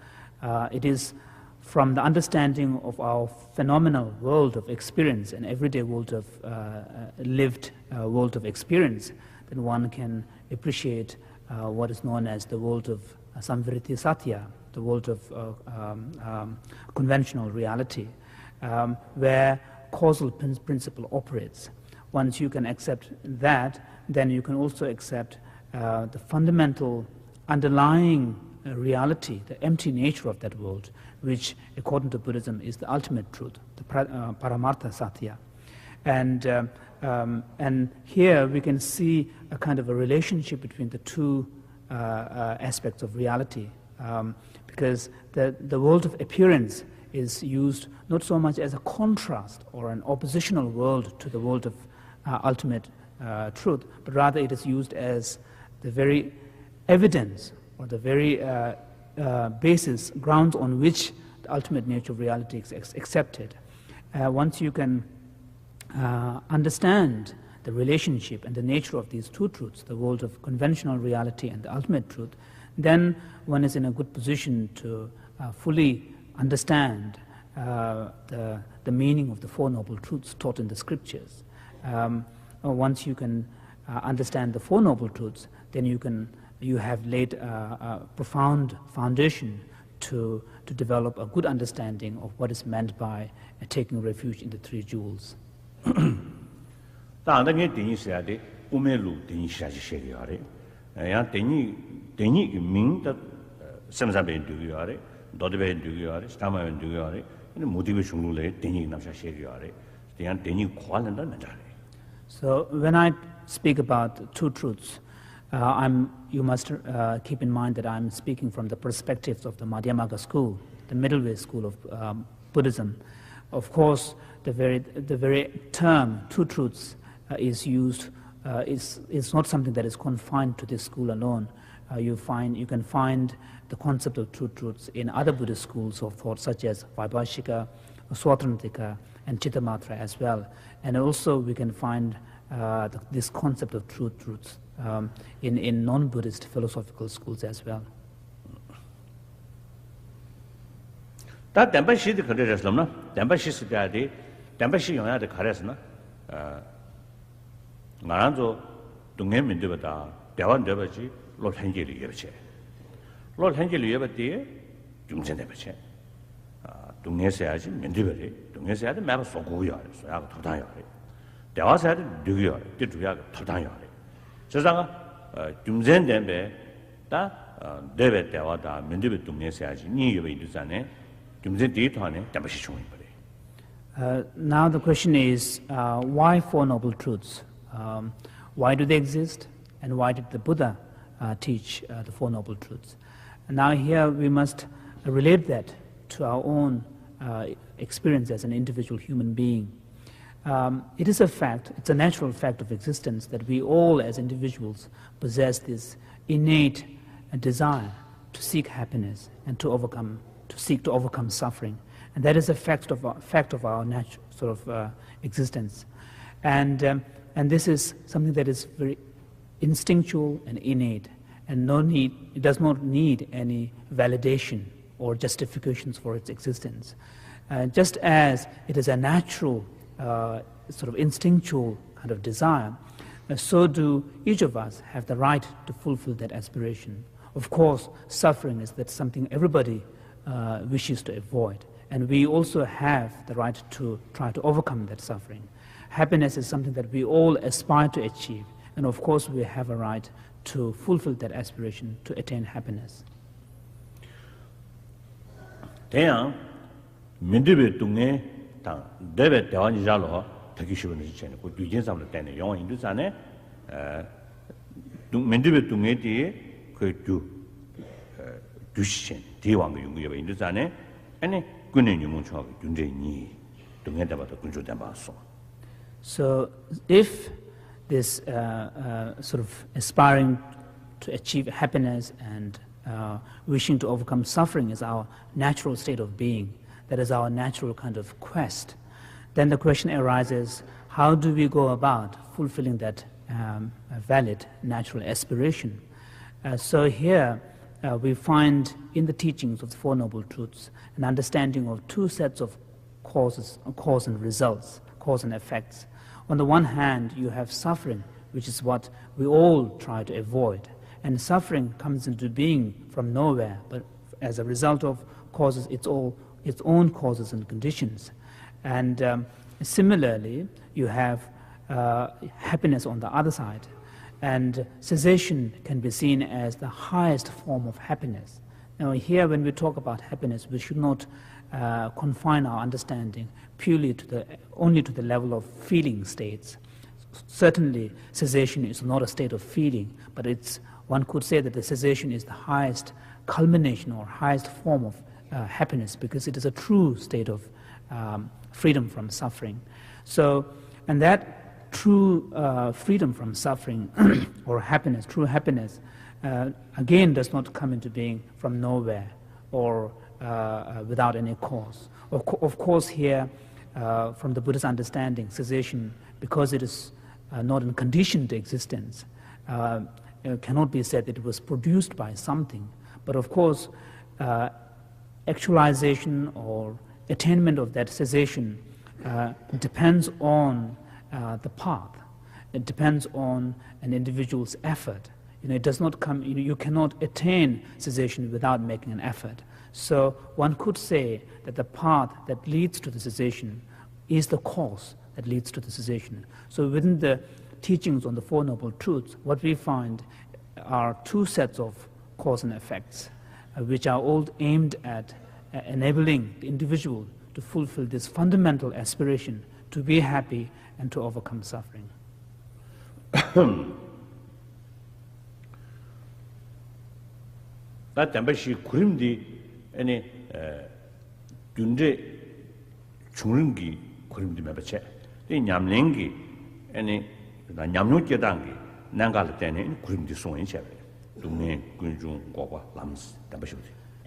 It is from the understanding of our phenomenal world of experience and everyday world of lived world of experience that one can appreciate what is known as the world of samvriti satya, the world of conventional reality, where causal principle operates. Once you can accept that, then you can also accept the fundamental underlying reality, the empty nature of that world, which according to Buddhism is the ultimate truth, the paramartha satya. And here we can see a kind of a relationship between the two aspects of reality, because the world of appearance is used not so much as a contrast or an oppositional world to the world of ultimate truth, but rather it is used as the very evidence or the very basis, grounds on which the ultimate nature of reality is accepted. Once you can understand the relationship and the nature of these two truths, the world of conventional reality and the ultimate truth, then one is in a good position to fully understand the meaning of the Four Noble Truths taught in the scriptures. Once you can understand the Four Noble Truths, then you have laid a profound foundation to develop a good understanding of what is meant by taking refuge in the Three Jewels. So when I speak about two truths, you must keep in mind that I'm speaking from the perspectives of the Madhyamaka school, the middle way school of Buddhism. Of course, the very term two truths is used. Is not something that is confined to this school alone. You can find the concept of two truths in other Buddhist schools of thought, such as Vaibhashika, Swatrantika, and Chittamatra as well. And also we can find this concept of two truths in non-Buddhist philosophical schools as well. That Dambashi the Kaderas, Dambashi Sugadi, Dambashi Yona the Karesna, Naranzo, Dungem in Dubata, Devan Debachi, Lord Hengeli Yevache. Lord Hengeli Yevati, Jumsen Debache, Dungesaji, Mendibari, Dungesa the map of Soguya, so I have Totayari. There was at Duya, did we have Totayari. Sazanga, Jumsen Dembe, that David Dewada, Mendibit Dungesaji, Ni Yuduzane, Jumsen Ditane, Dambashi. Now the question is, why Four Noble Truths? Why do they exist? And why did the Buddha teach the Four Noble Truths? And now here we must relate that to our own experience as an individual human being. It is a fact, it's a natural fact of existence that we all as individuals possess this innate desire to seek happiness and to seek to overcome suffering. And that is a fact of our natural sort of existence. And this is something that is very instinctual and innate, and it does not need any validation or justifications for its existence. Just as it is a natural, sort of instinctual kind of desire, so do each of us have the right to fulfill that aspiration. Of course, suffering is that something everybody wishes to avoid, and we also have the right to try to overcome that suffering. Happiness is something that we all aspire to achieve, and of course we have a right to fulfill that aspiration to attain happiness. Then, Mindibe Tunge, David Dewanjalo, Takishivan Chen, who do some of the 10 young Indusane, Mindibe Tunge, could do Dushin, Tiwang Yungi Indusane, and Gunin Yumucho, Junji, Tunga about the Kunju Dambaso. So, if this sort of aspiring to achieve happiness and wishing to overcome suffering is our natural state of being, that is our natural kind of quest, then the question arises, how do we go about fulfilling that valid natural aspiration? So here we find in the teachings of the Four Noble Truths an understanding of two sets of cause and results, cause and effects. On the one hand, you have suffering, which is what we all try to avoid. And suffering comes into being from nowhere, but as a result of causes its own causes and conditions. And similarly, you have happiness on the other side. And cessation can be seen as the highest form of happiness. Now here, when we talk about happiness, we should not confine our understanding purely only to the level of feeling states. Certainly, cessation is not a state of feeling, but it's one could say that the cessation is the highest culmination or highest form of happiness, because it is a true state of freedom from suffering. So, and that true freedom from suffering or happiness, true happiness, again does not come into being from nowhere or without any cause. Of course here, from the Buddha's understanding, cessation, because it is not in conditioned existence, cannot be said that it was produced by something. But of course, actualization or attainment of that cessation depends on the path. It depends on an individual's effort. It does not come. You cannot attain cessation without making an effort. So one could say that the path that leads to the cessation is the cause that leads to the cessation. So within the teachings on the Four Noble Truths, what we find are two sets of cause and effects, which are all aimed at enabling the individual to fulfill this fundamental aspiration to be happy and to overcome suffering. That embassy kurimdi any dunde chungringi kurimdi mebache. The nyamlengi any nyamnukedangi nangalatene kurimdi soin chave. Dume kunjung gwa lams embassy.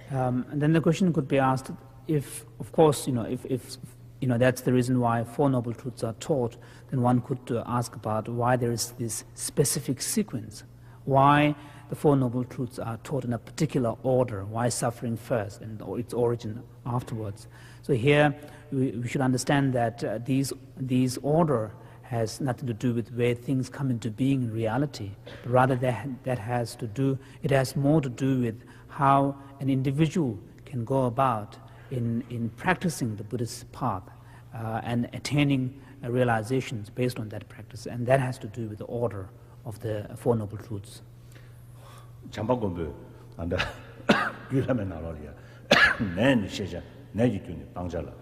And then the question could be asked, if, of course, if that's the reason why Four Noble Truths are taught, then one could ask about why there is this specific sequence, why the Four Noble Truths are taught in a particular order, why suffering first and its origin afterwards. So here we should understand that these order has nothing to do with where things come into being in reality, but rather that has to do, it has more to do with how an individual can go about in practicing the Buddhist path and attaining realizations based on that practice, and that has to do with the order of the Four Noble Truths. Chambagombe and Yulaman Aloria, Nan Sheja, Najituni, Banjala,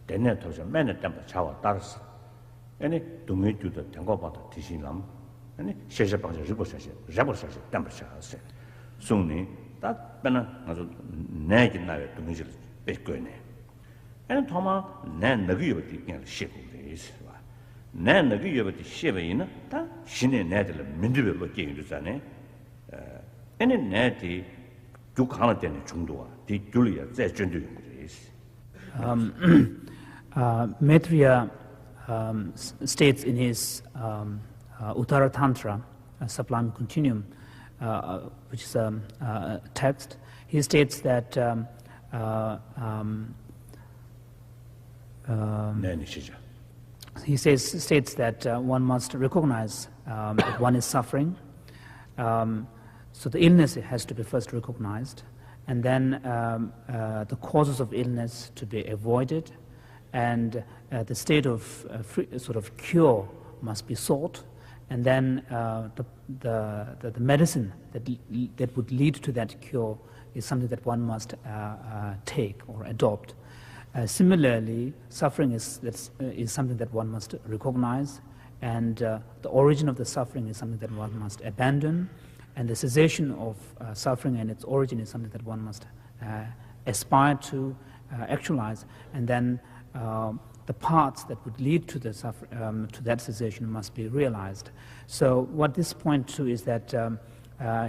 Dene Toja, Manatampa Chawa, Dars, any to meet you the Tangobata, Tishinlam, any Sheja Banja, Ribosashi, Temperature, Suni, that Bena, Nagin to Mijil, Bitcoin. And Toma, Nan Nagivati in the ship is. Nan Nagivati Shivina, that Shine Nadal, Mindible King to Zane. Any natty Dukkha Chungdua, the Julia, that's Jundu. Maitreya states in his Uttara Tantra, Sublime Continuum, which is a text, he states that he states that one must recognize that one is suffering. So the illness has to be first recognized, and then the causes of illness to be avoided, and the state of sort of cure must be sought, and then the medicine that would lead to that cure is something that one must take or adopt. Similarly, suffering is something that one must recognize, and the origin of the suffering is something that one must abandon. And the cessation of suffering and its origin is something that one must aspire to actualize. And then the paths that would lead to to that cessation must be realized. So what this points to is that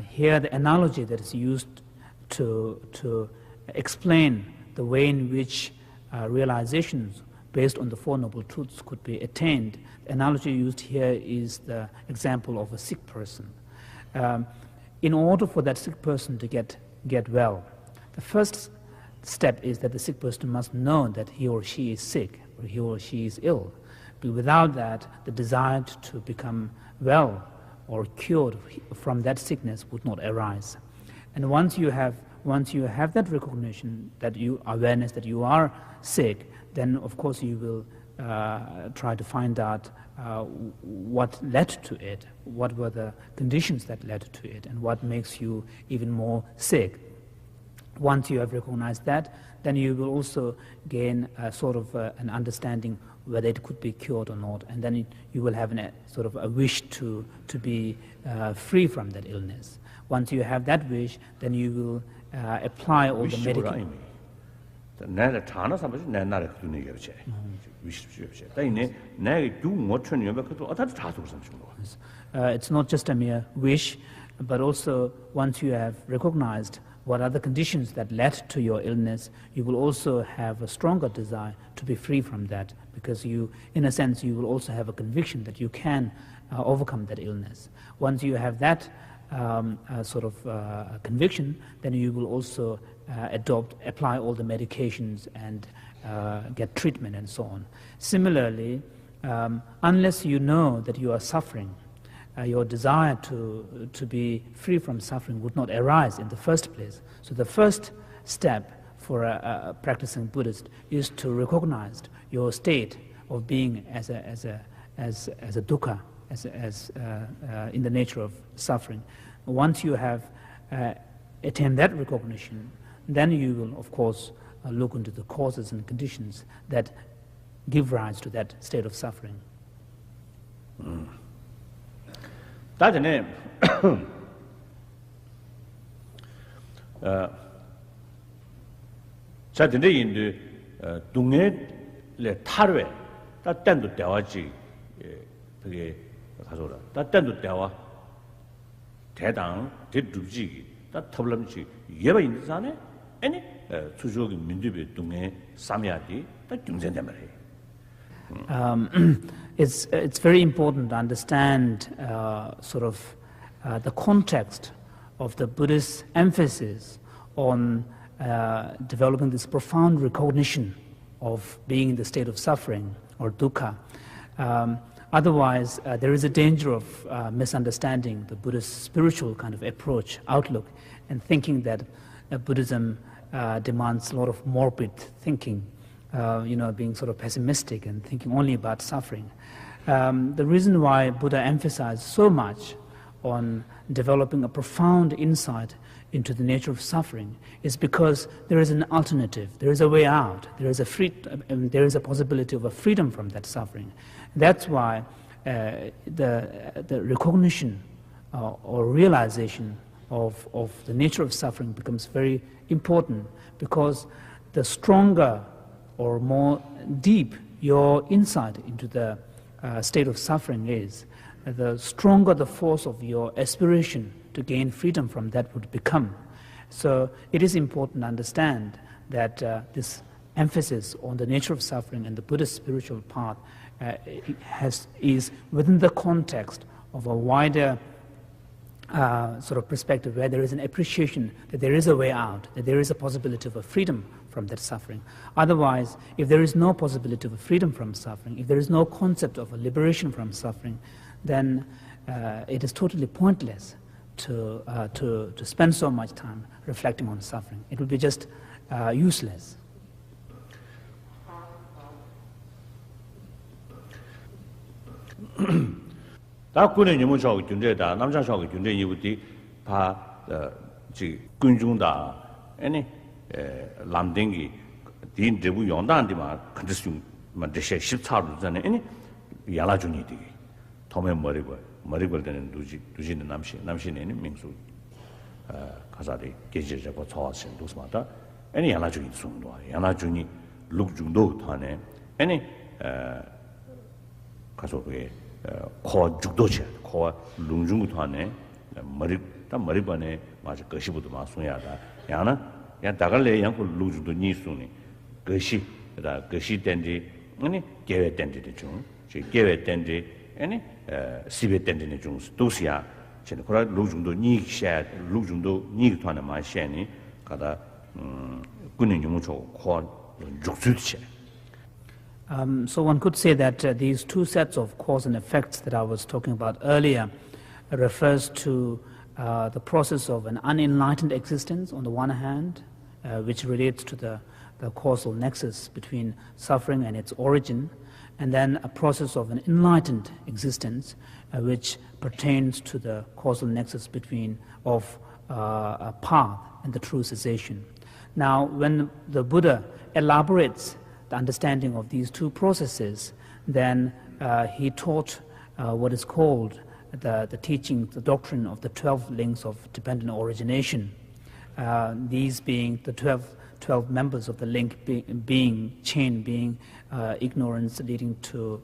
here the analogy that is used to explain the way in which realizations based on the Four Noble Truths could be attained, the analogy used here is the example of a sick person. In order for that sick person to get well, the first step is that the sick person must know that he or she is sick, or he or she is ill. But without that, the desire to become well or cured from that sickness would not arise. And once you have that recognition, awareness that you are sick, then of course you will try to find out what led to it, what were the conditions that led to it, and what makes you even more sick. Once you have recognized that, then you will also gain sort of an understanding whether it could be cured or not, and then you will have sort of a wish to be free from that illness. Once you have that wish, then you will apply all the medication. It's not just a mere wish, but also once you have recognized what are the conditions that led to your illness, you will also have a stronger desire to be free from that, because you, in a sense, you will also have a conviction that you can overcome that illness. Once you have that conviction, then you will also apply all the medications and get treatment and so on. Similarly, unless you know that you are suffering, your desire to be free from suffering would not arise in the first place. So the first step for a practicing Buddhist is to recognize your state of being as a dukkha, as in the nature of suffering. Once you have attained that recognition, then you will, of course, look into the causes and conditions that give rise to that state of suffering. 다전에 자든데 인도 동네에 타르에 따단도 대화지 그게 가서라 따단도 대화 대당 대두지 따 터블럼지 예바 인자네 아니 수족이 민주비 동네 삼야디 따 경쟁된 말이에요. It's very important to understand the context of the Buddhist emphasis on developing this profound recognition of being in the state of suffering or dukkha. Otherwise, there is a danger of misunderstanding the Buddhist spiritual kind of approach, outlook, and thinking that Buddhism demands a lot of morbid thinking. Being sort of pessimistic and thinking only about suffering. The reason why Buddha emphasized so much on developing a profound insight into the nature of suffering is because there is an alternative, there is a way out, there is a possibility of a freedom from that suffering. That's why the recognition or realization of the nature of suffering becomes very important, because the stronger or more deep your insight into the state of suffering is, the stronger the force of your aspiration to gain freedom from that would become. So it is important to understand that this emphasis on the nature of suffering and the Buddhist spiritual path is within the context of a wider perspective, where there is an appreciation that there is a way out, that there is a possibility of a freedom from that suffering. Otherwise, if there is no possibility of a freedom from suffering, if there is no concept of a liberation from suffering, then it is totally pointless to spend so much time reflecting on suffering. It would be just useless. 다 군의 유무적인 존재다 남자적인 존재 이부터 군중다 아니 람댕기 딘 대부 용단디마 컨디션 만드셔 14로 전에 아니 야라준이디 도매 머리고 되는 두지는 남신이 민수 가사리 계제자고 저하신 도스마다 아니 야라준이 숨도 야라준이 룩중도 타네 아니 가서 그게 코 죽도체 코 룽중도 하네 머리반에 맞아 것이부터 마송야다 야나 야 다갈래 양고 룽중도 니수니 것이 된지 아니 계획 된지 좀 계획 된지 아니 시베 된지 좀 도시야 전 그라 룽중도 니샤 룽중도 니团的 마셔니 가다 군인 유무초 코 죽수체. So one could say that these two sets of cause and effects that I was talking about earlier refers to the process of an unenlightened existence on the one hand, which relates to the causal nexus between suffering and its origin, and then a process of an enlightened existence which pertains to the causal nexus of a path and the true cessation. Now, when the Buddha elaborates the understanding of these two processes, then he taught what is called the teaching, the doctrine of the 12 links of dependent origination, these being the 12 members of the link being ignorance leading to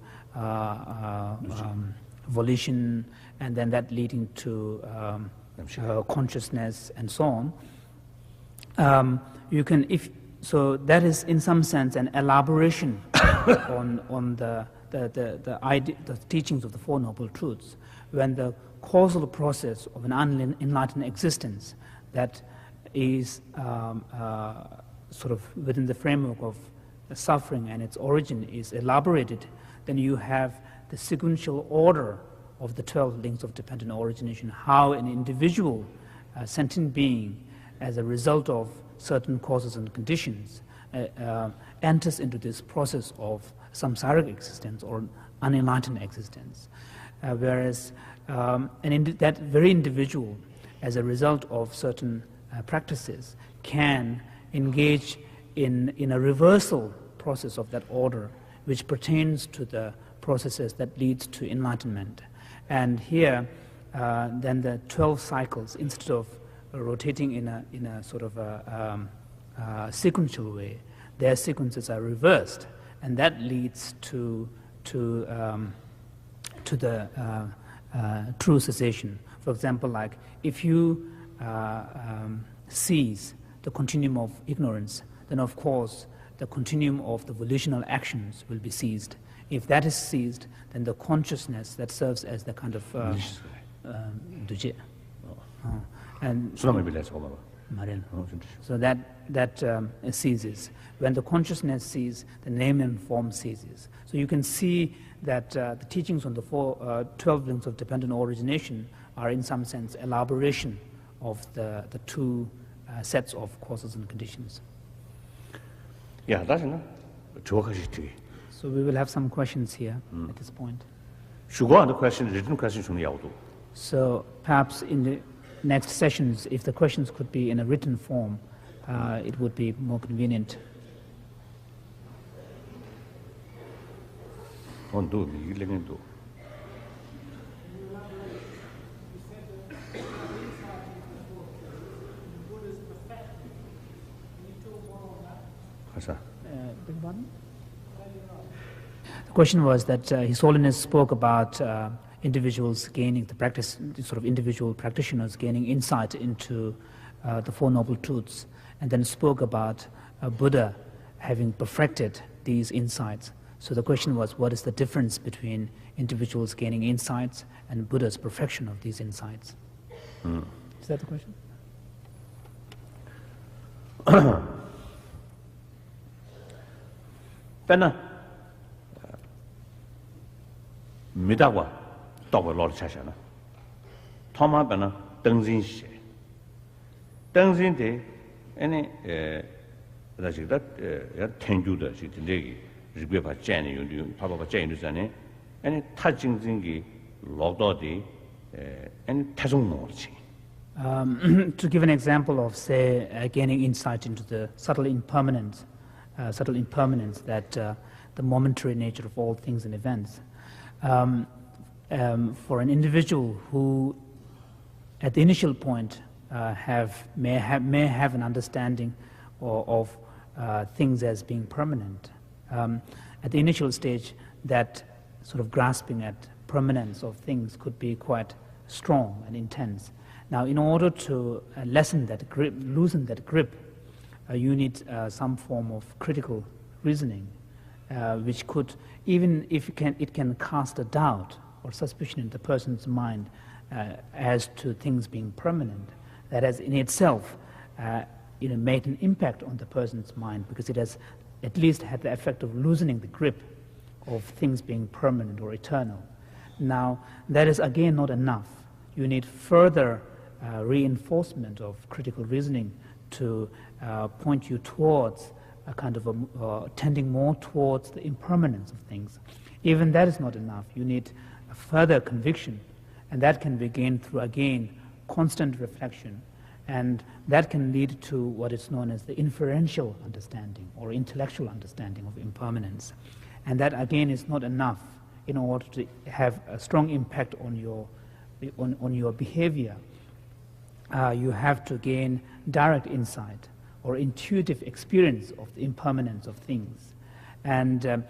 volition, and then that leading to consciousness and so on. So that is in some sense an elaboration on the teachings of the Four Noble Truths, when the causal process of an unenlightened existence that is sort of within the framework of the suffering and its origin is elaborated, then you have the sequential order of the 12 links of dependent origination, how an individual sentient being, as a result of certain causes and conditions, enters into this process of samsaric existence or unenlightened existence. Whereas that very individual, as a result of certain practices, can engage in a reversal process of that order, which pertains to the processes that leads to enlightenment. And here, then the 12 cycles, instead of rotating in a sort of a sequential way, their sequences are reversed, and that leads to the true cessation. For example, like if you seize the continuum of ignorance, then of course the continuum of the volitional actions will be seized. If that is seized, then the consciousness that serves as the kind of bzhi. And so that ceases. When the consciousness ceases, the name and form ceases. So you can see that the teachings on the 12 links of dependent origination are in some sense elaboration of the two sets of causes and conditions. Yeah, that's enough. So we will have some questions here at this point. Written questions from the auto. So perhaps in the next sessions, if the questions could be in a written form, it would be more convenient. The question was that His Holiness spoke about individuals gaining the practice, sort of individual practitioners gaining insight into the Four Noble Truths, and then spoke about Buddha having perfected these insights. So the question was, what is the difference between individuals gaining insights and Buddha's perfection of these insights? Is that the question? Penna Midagwa Dogwa Lord Chashana Toma Penna Dengzin She Dengzin Day any that Tenju the Shitigi Ribipa Jenny, you Papa Jane Zane, any touching zingi Logdodi and Tazung. To give an example of, say, gaining insight into the subtle impermanence that the momentary nature of all things and events. For an individual who, at the initial point, may have an understanding of things as being permanent. At the initial stage, that sort of grasping at permanence of things could be quite strong and intense. Now, in order to lessen that grip, loosen that grip, you need some form of critical reasoning, which could, even if it can cast a doubt or suspicion in the person's mind as to things being permanent, that has in itself made an impact on the person's mind, because it has at least had the effect of loosening the grip of things being permanent or eternal. Now, that is again not enough. You need further reinforcement of critical reasoning to point you towards a kind of tending more towards the impermanence of things. Even that is not enough. You need a further conviction, and that can be gained through, again, constant reflection. And that can lead to what is known as the inferential understanding or intellectual understanding of impermanence. And that, again, is not enough in order to have a strong impact on your on your behavior, you have to gain direct insight or intuitive experience of the impermanence of things. And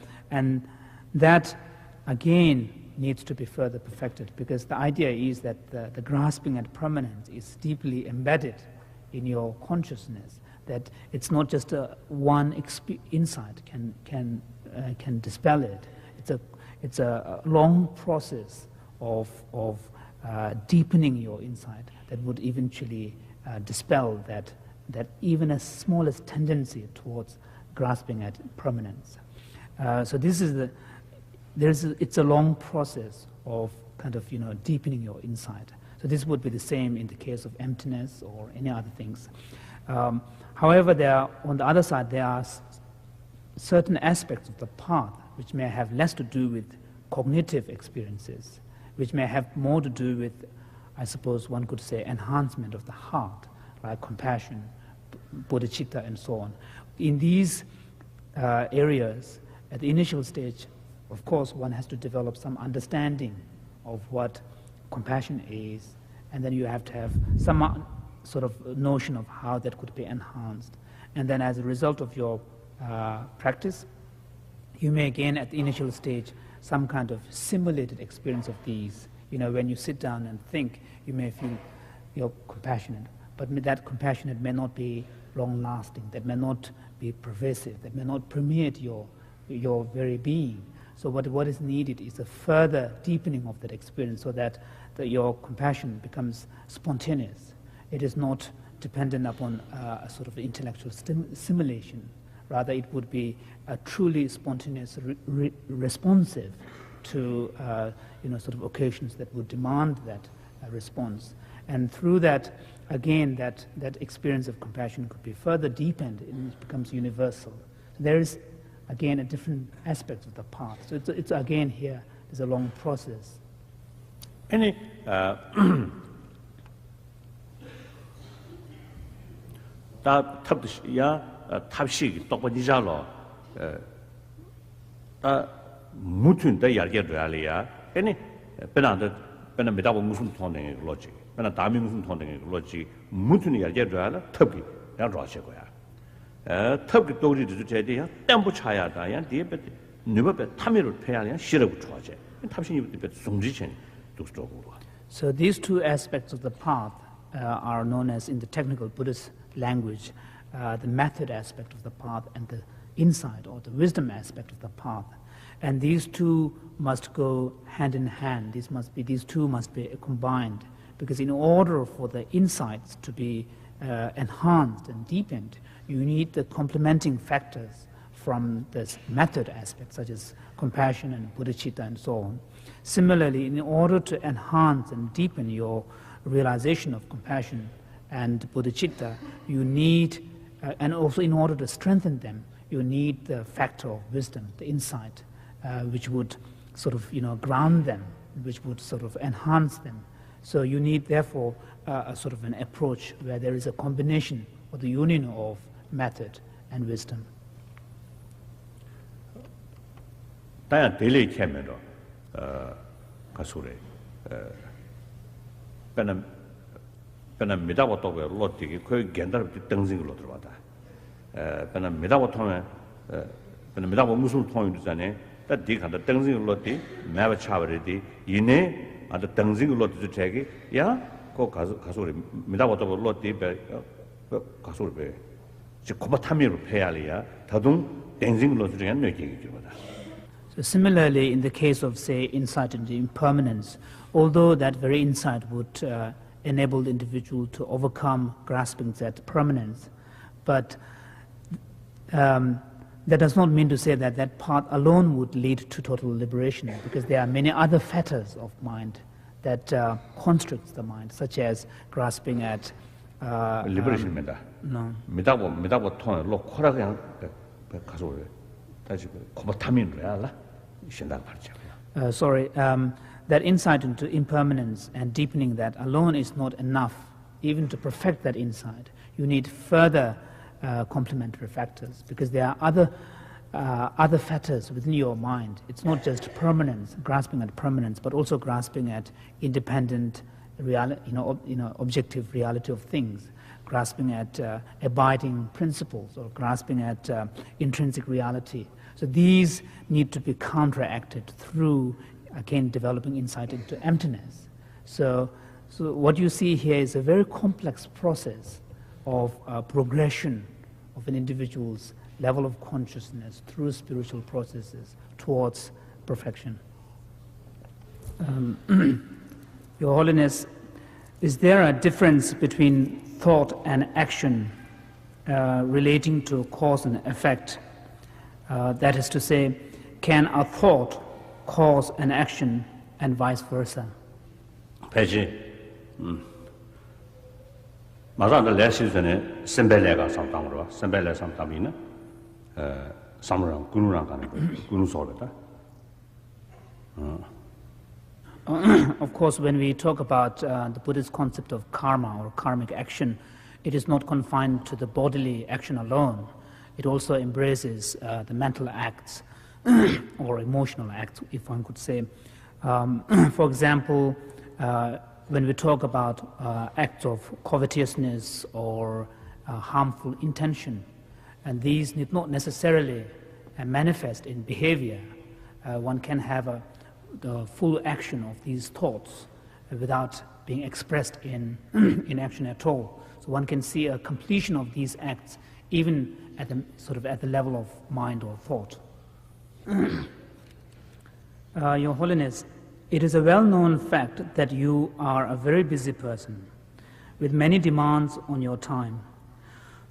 that, again, needs to be further perfected, because the idea is that the grasping at permanence is deeply embedded in your consciousness, that it's not just one insight can dispel it. It's a long process of deepening your insight that would eventually dispel that even as smallest tendency towards grasping at permanence. So this is it's a long process of kind of deepening your insight. So this would be the same in the case of emptiness or any other things. However, on the other side, there are certain aspects of the path which may have less to do with cognitive experiences, which may have more to do with, I suppose one could say, enhancement of the heart, like compassion, bodhicitta, and so on. In these areas, at the initial stage, of course, one has to develop some understanding of what compassion is, and then you have to have some sort of notion of how that could be enhanced. And then as a result of your practice, you may gain at the initial stage some kind of simulated experience of these. When you sit down and think, you may feel you're compassionate, but that compassionate may not be long-lasting, that may not be pervasive, that may not permeate your very being. So what is needed is a further deepening of that experience, so that your compassion becomes spontaneous. It is not dependent upon a sort of intellectual simulation. Rather, it would be a truly spontaneous, responsive to sort of occasions that would demand that response. And through that, again, that experience of compassion could be further deepened, and it becomes universal. So there is, again, a different aspect of the path. So it's again here, there's a long process. Any 탑식 똑바지자로 무튼 더 yargedoyalia any pena medabo musun toneng logic pena dami musun toneng logic mu튼 yargedoyala 탑기 야 로시고야 탑기 도리 주제대야 땀부 차야다 야 뒤에 누버베 탐미를 패야냐 싫어고 좋아제 탑신이부터 송지chen 독스도고. So these two aspects of the path are known as, in the technical Buddhist language, the method aspect of the path and the insight or the wisdom aspect of the path. And these two must go hand in hand. These two must be combined, because in order for the insights to be enhanced and deepened, you need the complementing factors from this method aspect, such as compassion and bodhicitta and so on. Similarly, in order to enhance and deepen your realization of compassion and bodhicitta, you need, and also in order to strengthen them, you need the factor of wisdom, the insight, which would sort of ground them, which would sort of enhance them. So you need, therefore, a sort of an approach where there is a combination or the union of method and wisdom. 다야 델레 캐메로 가수래 pena midawa tobe lotiki ko gendar tengzing lo 들어와다 pena midawa 통에 pena midawa 무슨 통이 되잖아요 다 디간다 tengzing loti 매바 차버리디 이내 아다 tengzing loti 저기 야고 가수래 midawa tobe loti 배 가수래 배 지코바 탐미로 패야리야 다둥 tengzing loti 중에 뇌기기 들어와다. So similarly, in the case of, say, insight into impermanence, although that very insight would enable the individual to overcome graspings at permanence, but that does not mean to say that that path alone would lead to total liberation, because there are many other fetters of mind that constricts the mind, such as grasping at liberation. No. 미다보 통에 로 코라 그냥 가서 다시 코바 탐인로야 신당 발전. Sorry, that insight into impermanence and deepening that alone is not enough, even to perfect that insight. You need further complementary factors, because there are other other factors within your mind. It's not just permanence, grasping at permanence, but also grasping at independent, objective reality of things, grasping at abiding principles, or grasping at intrinsic reality. So these need to be counteracted through, again, developing insight into emptiness. So what you see here is a very complex process of progression of an individual's level of consciousness through spiritual processes towards perfection. Your Holiness, is there a difference between thought and action relating to cause and effect? That is to say, can a thought cause an action and vice versa? bzhi, 마산의 레시전에 선배래가 상담으로 선배래 상담이는 삼랑 군우랑 가는 거 군우 소리다. Of course, when we talk about the Buddhist concept of karma or karmic action, it is not confined to the bodily action alone. It also embraces the mental acts or emotional acts, if one could say. For example, when we talk about acts of covetousness or harmful intention, and these need not necessarily manifest in behavior. One can have the full action of these thoughts without being expressed in action at all. So one can see a completion of these acts even at the level of mind or thought. Your Holiness, it is a well-known fact that you are a very busy person with many demands on your time.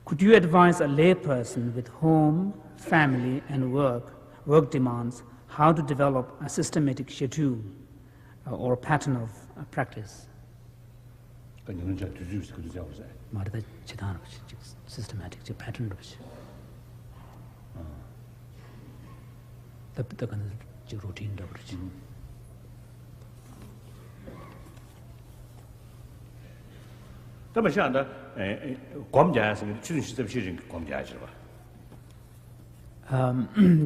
Could you advise a lay person with home, family, and work demands how to develop a systematic schedule or pattern of practice? Systematic pattern. The routine.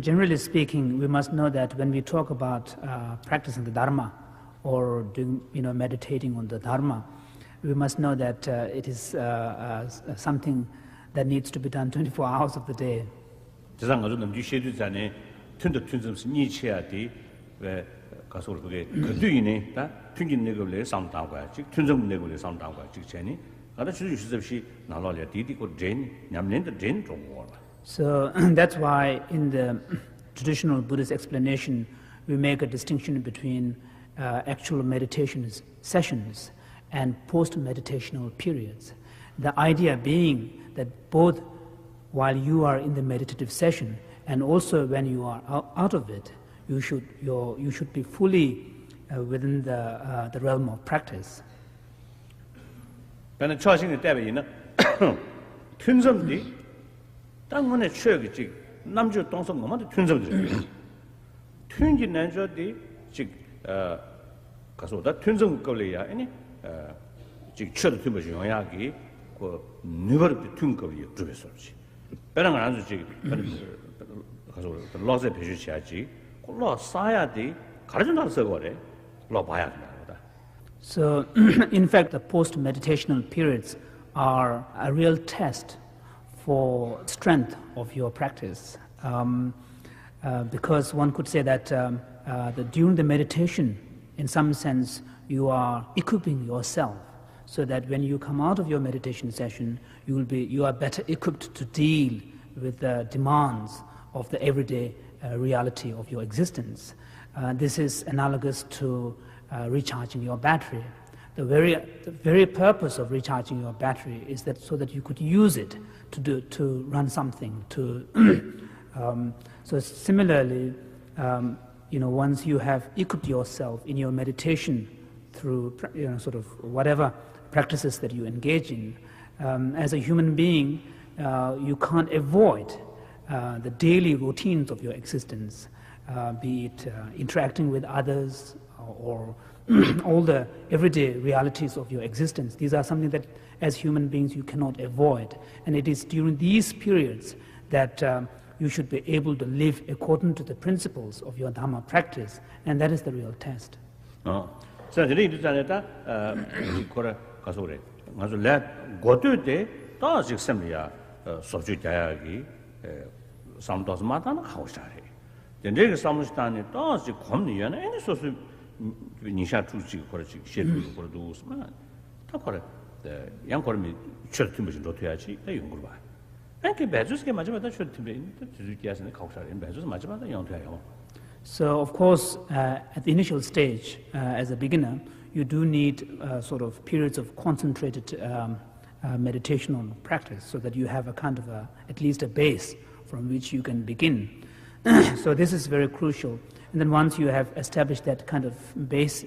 Generally speaking, we must know that when we talk about practicing the Dharma or doing, meditating on the Dharma, we must know that it is something that needs to be done 24 hours of the day. So that's why in the traditional Buddhist explanation we make a distinction between actual meditation sessions and post-meditational periods. The idea being that both while you are in the meditative session and also when you are out of it, you should be fully within the realm of practice. 당문에 최고지 남주 동성 뭐만도 튼성들 튼지 난저디 즉 가서다 튼성 걸려야 아니 즉 쳐도 튼버지 영향이 그 누버도 튼거리 주베서지 배랑 안 주지 가서 로제 배주셔야지 콜로 사야지 가르쳐놔서 그래 로 봐야 된다. So in fact the post meditational periods are a real test for strength of your practice, because one could say that during the meditation, in some sense, you are equipping yourself so that when you come out of your meditation session, you are better equipped to deal with the demands of the everyday reality of your existence. This is analogous to recharging your battery. The very purpose of recharging your battery is that so that you could use it to run something. So similarly, once you have equipped yourself in your meditation through sort of whatever practices that you engage in, as a human being, you can't avoid the daily routines of your existence, be it interacting with others or all the everyday realities of your existence. These are something that as human beings you cannot avoid, and it is during these periods that you should be able to live according to the principles of your Dharma practice, and that is the real test. So, today you tell that kora kasore. Ngaso let go to the task assembly subject gi samtos matan khawshare. Then there is some stand task komni yana any so nisha tuji kora chi shedu kora dos man. Ta kora the young kora mi churtim bi rotoyachi e yungurba. Anche bezus che majabata churtim tuji kiasne khawshare bezus majabata yongtaya. So, of course, at the initial stage, as a beginner, you do need sort of periods of concentrated meditation on practice, so that you have a kind of at least a base from which you can begin. So this is very crucial. And then once you have established that kind of base,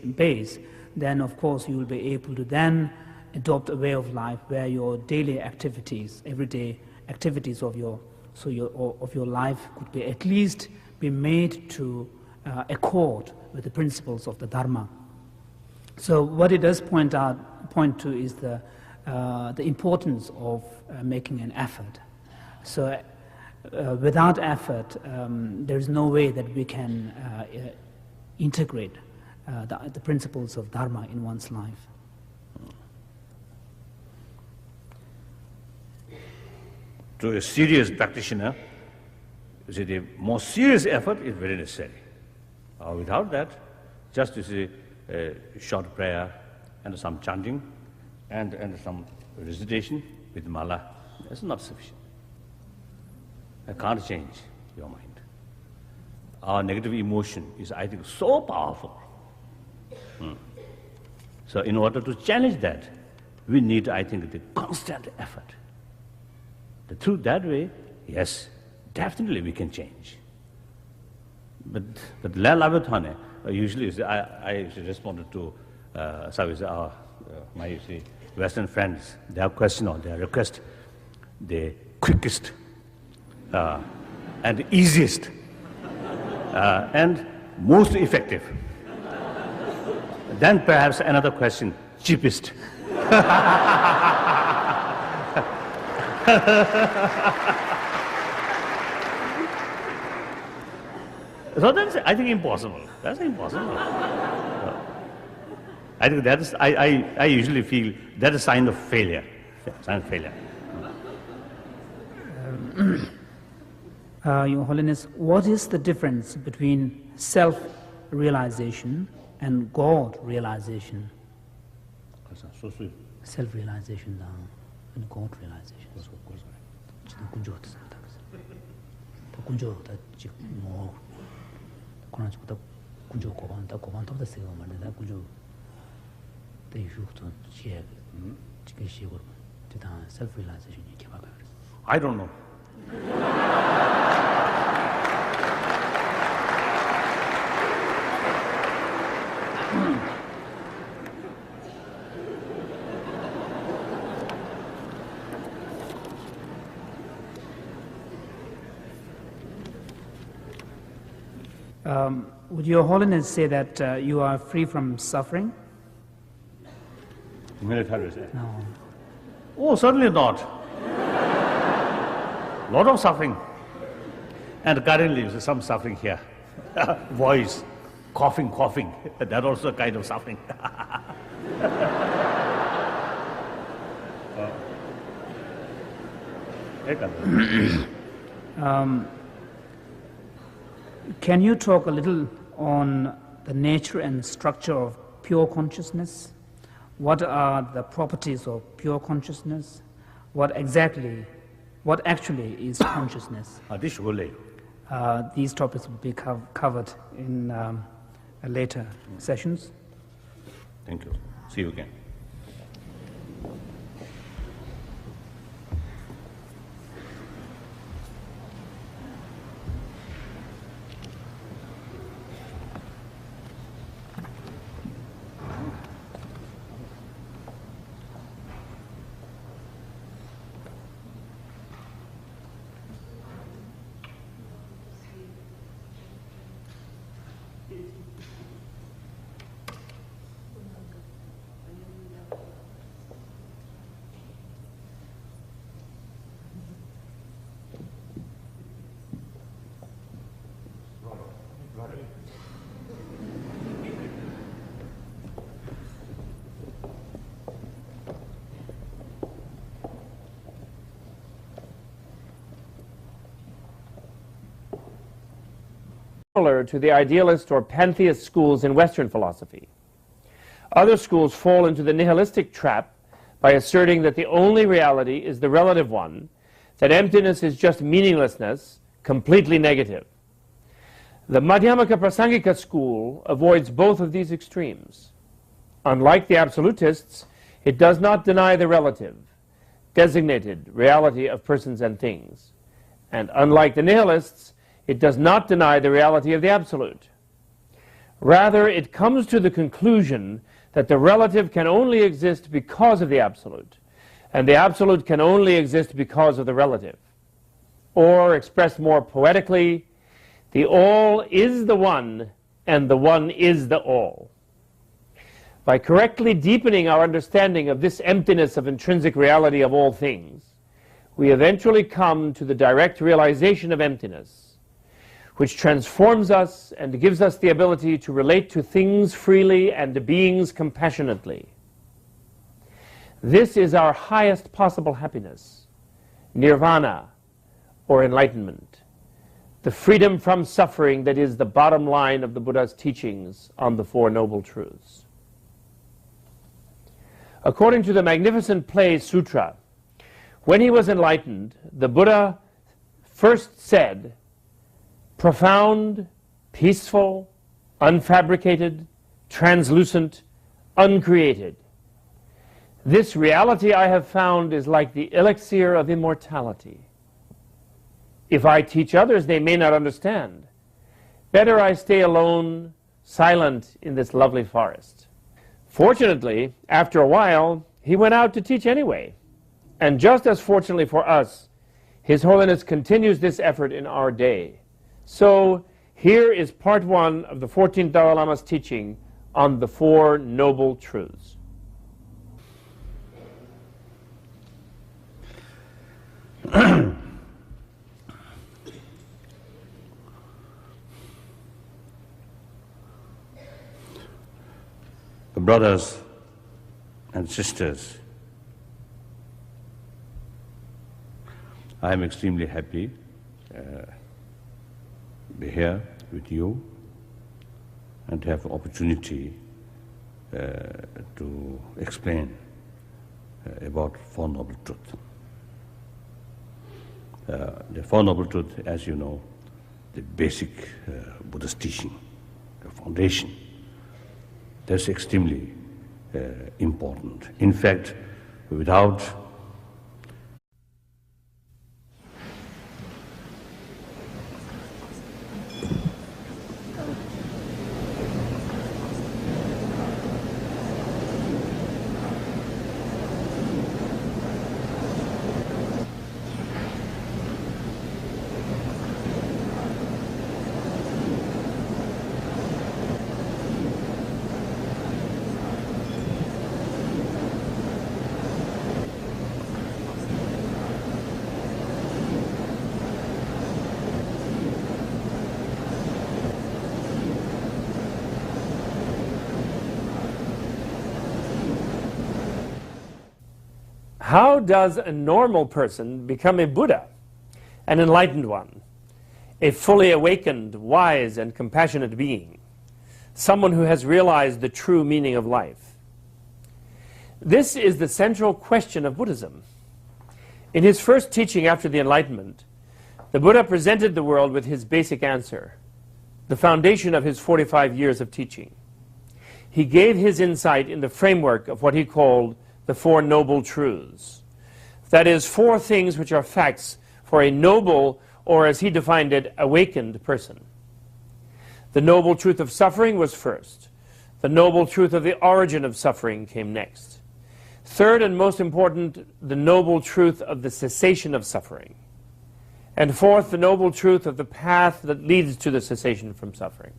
then of course you will be able to then adopt a way of life where your daily activities, everyday activities of your life could be at least be made to accord with the principles of the Dharma. So what it does point to is the importance of making an effort. So without effort, there is no way that we can integrate the principles of Dharma in one's life. To a serious practitioner, the most serious effort is very necessary. Without that, just a short prayer and some chanting and some recitation with mala, that's not sufficient. I can't change your mind. Our negative emotion is, I think, so powerful. So in order to challenge that, we need, I think, the constant effort. Through that way, yes, definitely we can change. But usually I responded to my Western friends, their question or their request, the quickest and easiest and most effective. Then perhaps another question, cheapest. So that's, I think, impossible. That's impossible. I think that is, I usually feel that is a sign of failure. Sign of failure. Your Holiness, what is the difference between self-realization and God-realization? Self-realization and God-realization. I don't know. Would Your Holiness say that you are free from suffering? Military say? No. Oh, certainly not. Lot of suffering. And currently there's some suffering here. Voice, coughing. That also a kind of suffering. Can you talk a little on the nature and structure of pure consciousness? What are the properties of pure consciousness? What actually is consciousness? These topics will be covered in later sessions. Thank you. See you again. similar to the idealist or pantheist schools in Western philosophy. Other schools fall into the nihilistic trap by asserting that the only reality is the relative one, that emptiness is just meaninglessness, completely negative. The Madhyamaka Prasangika school avoids both of these extremes. Unlike the absolutists, it does not deny the relative, designated reality of persons and things. And unlike the nihilists, it does not deny the reality of the absolute. Rather, it comes to the conclusion that the relative can only exist because of the absolute, and the absolute can only exist because of the relative. Or, expressed more poetically, the all is the one, and the one is the all. By correctly deepening our understanding of this emptiness of intrinsic reality of all things, we eventually come to the direct realization of emptiness, which transforms us and gives us the ability to relate to things freely and to beings compassionately. This is our highest possible happiness, nirvana, or enlightenment, the freedom from suffering that is the bottom line of the Buddha's teachings on the Four Noble Truths. According to the magnificent play Sutra, when he was enlightened, the Buddha first said, profound, peaceful, unfabricated, translucent, uncreated. This reality I have found is like the elixir of immortality. If I teach others, they may not understand. Better I stay alone, silent in this lovely forest. Fortunately, after a while, he went out to teach anyway. And just as fortunately for us, His Holiness continues this effort in our day. So, here is part 1 of the 14th Dalai Lama's teaching on the Four Noble Truths. Brothers and sisters, I am extremely happy to be here with you and to have an opportunity to explain about Four Noble Truths. The Four Noble Truths, as you know, the basic Buddhist teaching, the foundation. That's extremely important. In fact, without How does a normal person become a Buddha, an enlightened one, a fully awakened, wise, and compassionate being, someone who has realized the true meaning of life? This is the central question of Buddhism. In his first teaching after the Enlightenment, the Buddha presented the world with his basic answer, the foundation of his 45 years of teaching. He gave his insight in the framework of what he called the Four Noble Truths. That is, 4 things which are facts for a noble, or as he defined it, awakened person. The noble truth of suffering was first. The noble truth of the origin of suffering came next. Third and most important, the noble truth of the cessation of suffering. And fourth, the noble truth of the path that leads to the cessation from suffering.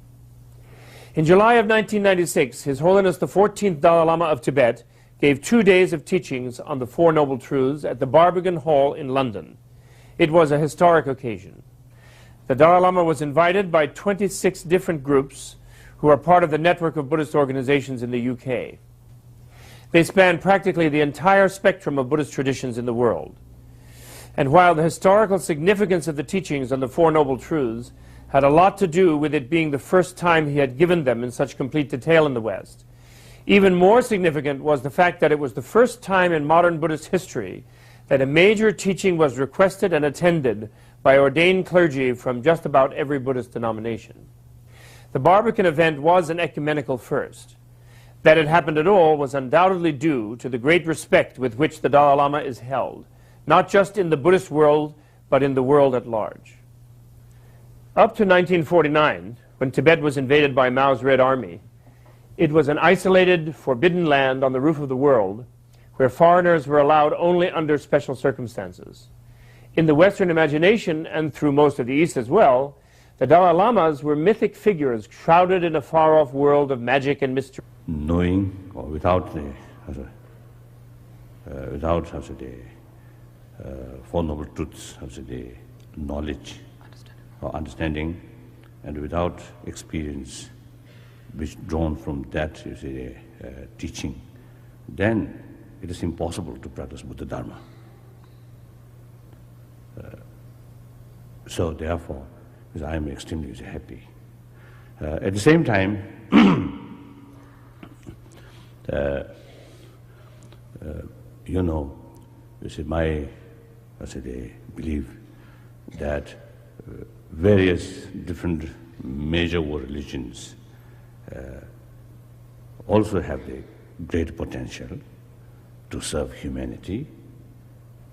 In July of 1996, His Holiness the 14th Dalai Lama of Tibet gave 2 days of teachings on the Four Noble Truths at the Barbican Hall in London. It was a historic occasion. The Dalai Lama was invited by 26 different groups who are part of the network of Buddhist organizations in the UK. They span practically the entire spectrum of Buddhist traditions in the world. And while the historical significance of the teachings on the Four Noble Truths had a lot to do with it being the first time he had given them in such complete detail in the West. Even more significant was the fact that it was the first time in modern Buddhist history that a major teaching was requested and attended by ordained clergy from just about every Buddhist denomination. The Barbican event was an ecumenical first. That it happened at all was undoubtedly due to the great respect with which the Dalai Lama is held, not just in the Buddhist world, but in the world at large. Up to 1949, when Tibet was invaded by Mao's Red Army, it was an isolated, forbidden land on the roof of the world, where foreigners were allowed only under special circumstances. In the Western imagination, and through most of the East as well, the Dalai Lamas were mythic figures shrouded in a far-off world of magic and mystery. Knowing, or without the Four Noble Truths, the knowledge or understanding, and without experience, which drawn from that teaching, then it is impossible to practice Buddha Dharma. So therefore, I am extremely happy. At the same time, you know, my belief that various different major world religions also have the great potential to serve humanity.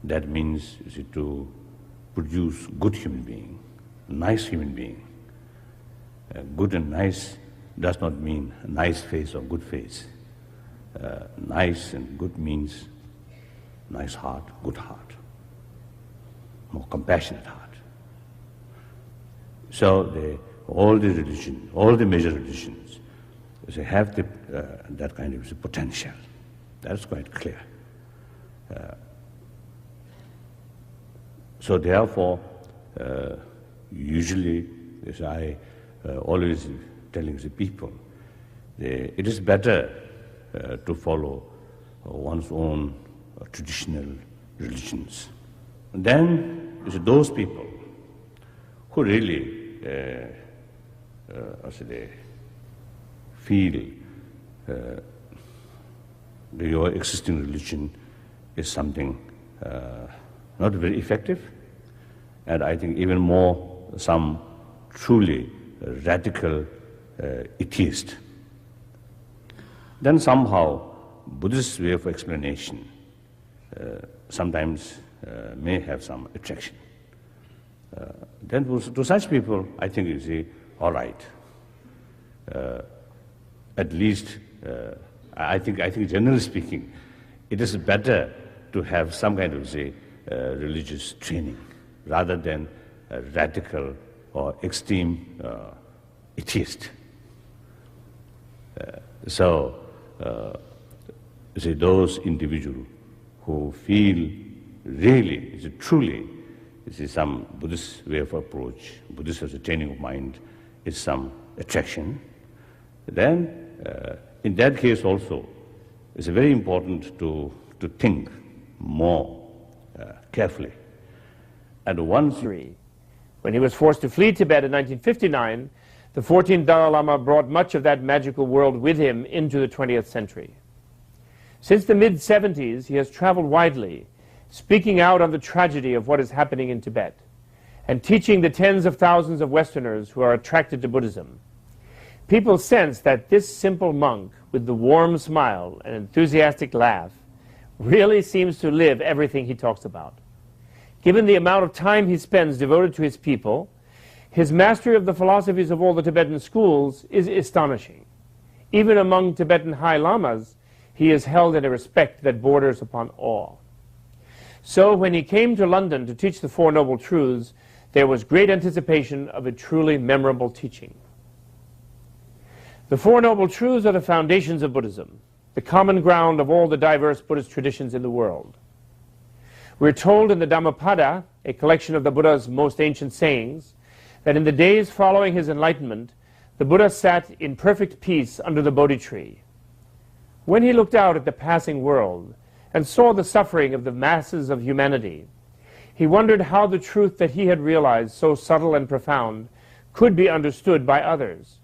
That means to produce good human being, nice human being. Good and nice does not mean a nice face or good face. Nice and good means nice heart, good heart, more compassionate heart. So all the religions, all the major religions, they have that kind of potential. That's quite clear. So therefore, usually, as I always telling the people, it is better to follow one's own traditional religions. And then those people who really feel your existing religion is something not very effective, and I think even more some truly radical atheist, then somehow Buddhist way of explanation sometimes may have some attraction. Then to such people, I think it's all right. At least, I think generally speaking, it is better to have some kind of religious training rather than a radical or extreme atheist. So those individuals who feel really, truly, some Buddhist way of approach, Buddhist as a training of mind, is some attraction, then in that case also, it's very important to think more carefully. And once when he was forced to flee Tibet in 1959, the 14th Dalai Lama brought much of that magical world with him into the 20th century. Since the mid-70s, he has traveled widely, speaking out on the tragedy of what is happening in Tibet, and teaching the tens of thousands of Westerners who are attracted to Buddhism. People sense that this simple monk, with the warm smile and enthusiastic laugh, really seems to live everything he talks about. Given the amount of time he spends devoted to his people, his mastery of the philosophies of all the Tibetan schools is astonishing. Even among Tibetan High Lamas, he is held in a respect that borders upon awe. So when he came to London to teach the Four Noble Truths, there was great anticipation of a truly memorable teaching. The Four Noble Truths are the foundations of Buddhism, the common ground of all the diverse Buddhist traditions in the world. We're told in the Dhammapada, a collection of the Buddha's most ancient sayings, that in the days following his enlightenment, the Buddha sat in perfect peace under the Bodhi tree. When he looked out at the passing world and saw the suffering of the masses of humanity, he wondered how the truth that he had realized, so subtle and profound, could be understood by others.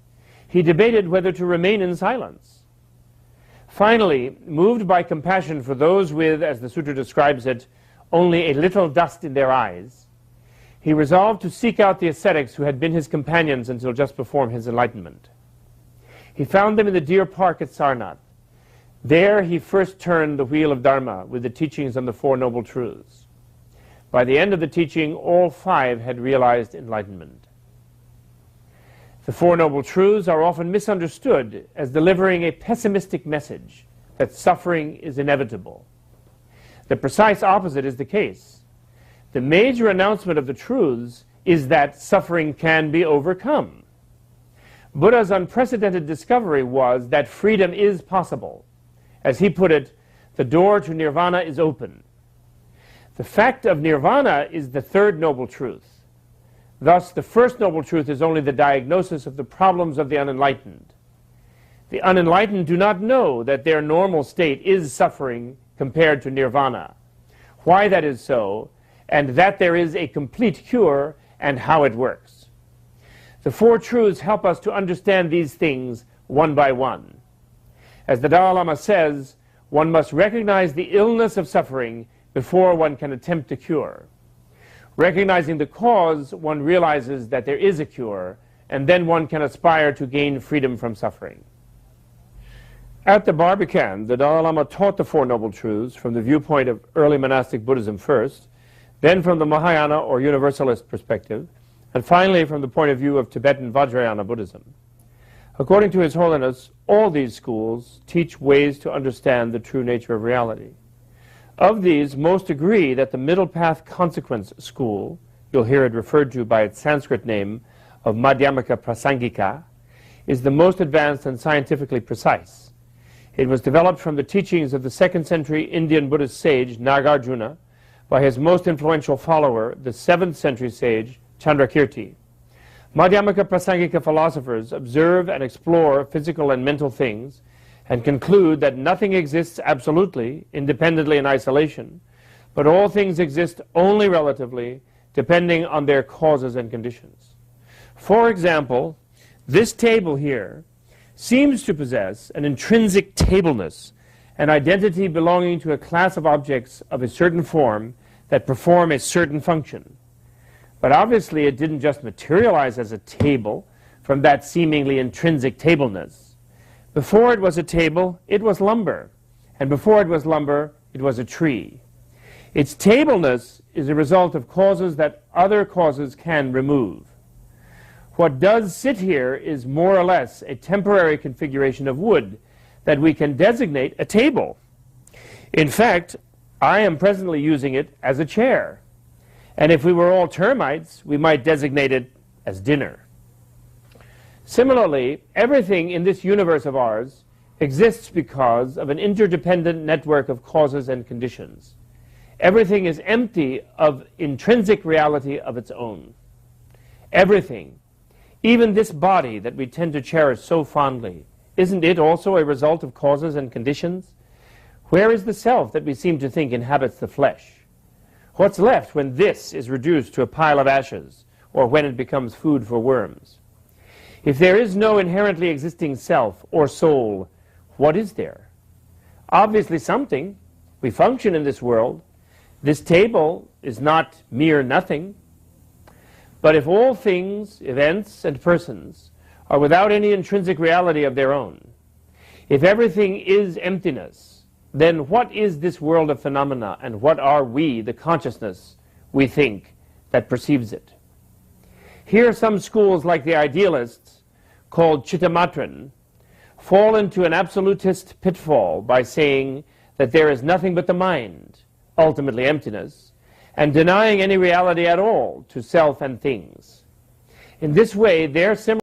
He debated whether to remain in silence. Finally, moved by compassion for those with, as the sutra describes it, only a little dust in their eyes, he resolved to seek out the ascetics who had been his companions until just before his enlightenment. He found them in the deer park at Sarnath. There he first turned the wheel of Dharma with the teachings on the Four Noble Truths. By the end of the teaching, all 5 had realized enlightenment. The Four Noble Truths are often misunderstood as delivering a pessimistic message that suffering is inevitable. The precise opposite is the case. The major announcement of the truths is that suffering can be overcome. Buddha's unprecedented discovery was that freedom is possible. As he put it, the door to nirvana is open. The fact of nirvana is the third noble truth. Thus, the first noble truth is only the diagnosis of the problems of the unenlightened. The unenlightened do not know that their normal state is suffering compared to nirvana, why that is so, and that there is a complete cure and how it works. The Four Truths help us to understand these things one by one. As the Dalai Lama says, one must recognize the illness of suffering before one can attempt a cure. Recognizing the cause, one realizes that there is a cure, and then one can aspire to gain freedom from suffering. At the Barbican, the Dalai Lama taught the Four Noble Truths from the viewpoint of early monastic Buddhism first, then from the Mahayana or Universalist perspective, and finally from the point of view of Tibetan Vajrayana Buddhism. According to His Holiness, all these schools teach ways to understand the true nature of reality. Of these, most agree that the Middle Path Consequence School, you'll hear it referred to by its Sanskrit name of Madhyamaka Prasangika, is the most advanced and scientifically precise. It was developed from the teachings of the 2nd century Indian Buddhist sage Nagarjuna by his most influential follower, the 7th century sage Chandrakirti. Madhyamaka Prasangika philosophers observe and explore physical and mental things and conclude that nothing exists absolutely, independently in isolation, but all things exist only relatively, depending on their causes and conditions. For example, this table here seems to possess an intrinsic tableness, an identity belonging to a class of objects of a certain form that perform a certain function. But obviously it didn't just materialize as a table from that seemingly intrinsic tableness. Before it was a table, it was lumber. And before it was lumber, it was a tree. Its tableness is a result of causes that other causes can remove. What does sit here is more or less a temporary configuration of wood that we can designate a table. In fact, I am presently using it as a chair. And if we were all termites, we might designate it as dinner. Similarly, everything in this universe of ours exists because of an interdependent network of causes and conditions. Everything is empty of intrinsic reality of its own. Everything, even this body that we tend to cherish so fondly, isn't it also a result of causes and conditions? Where is the self that we seem to think inhabits the flesh? What's left when this is reduced to a pile of ashes, or when it becomes food for worms? If there is no inherently existing self or soul, what is there? Obviously something. We function in this world. This table is not mere nothing. But if all things, events, and persons are without any intrinsic reality of their own, if everything is emptiness, then what is this world of phenomena, and what are we, the consciousness, we think, that perceives it? Here some schools, like the idealists, called Chittamatran, fall into an absolutist pitfall by saying that there is nothing but the mind, ultimately emptiness, and denying any reality at all to self and things. In this way, their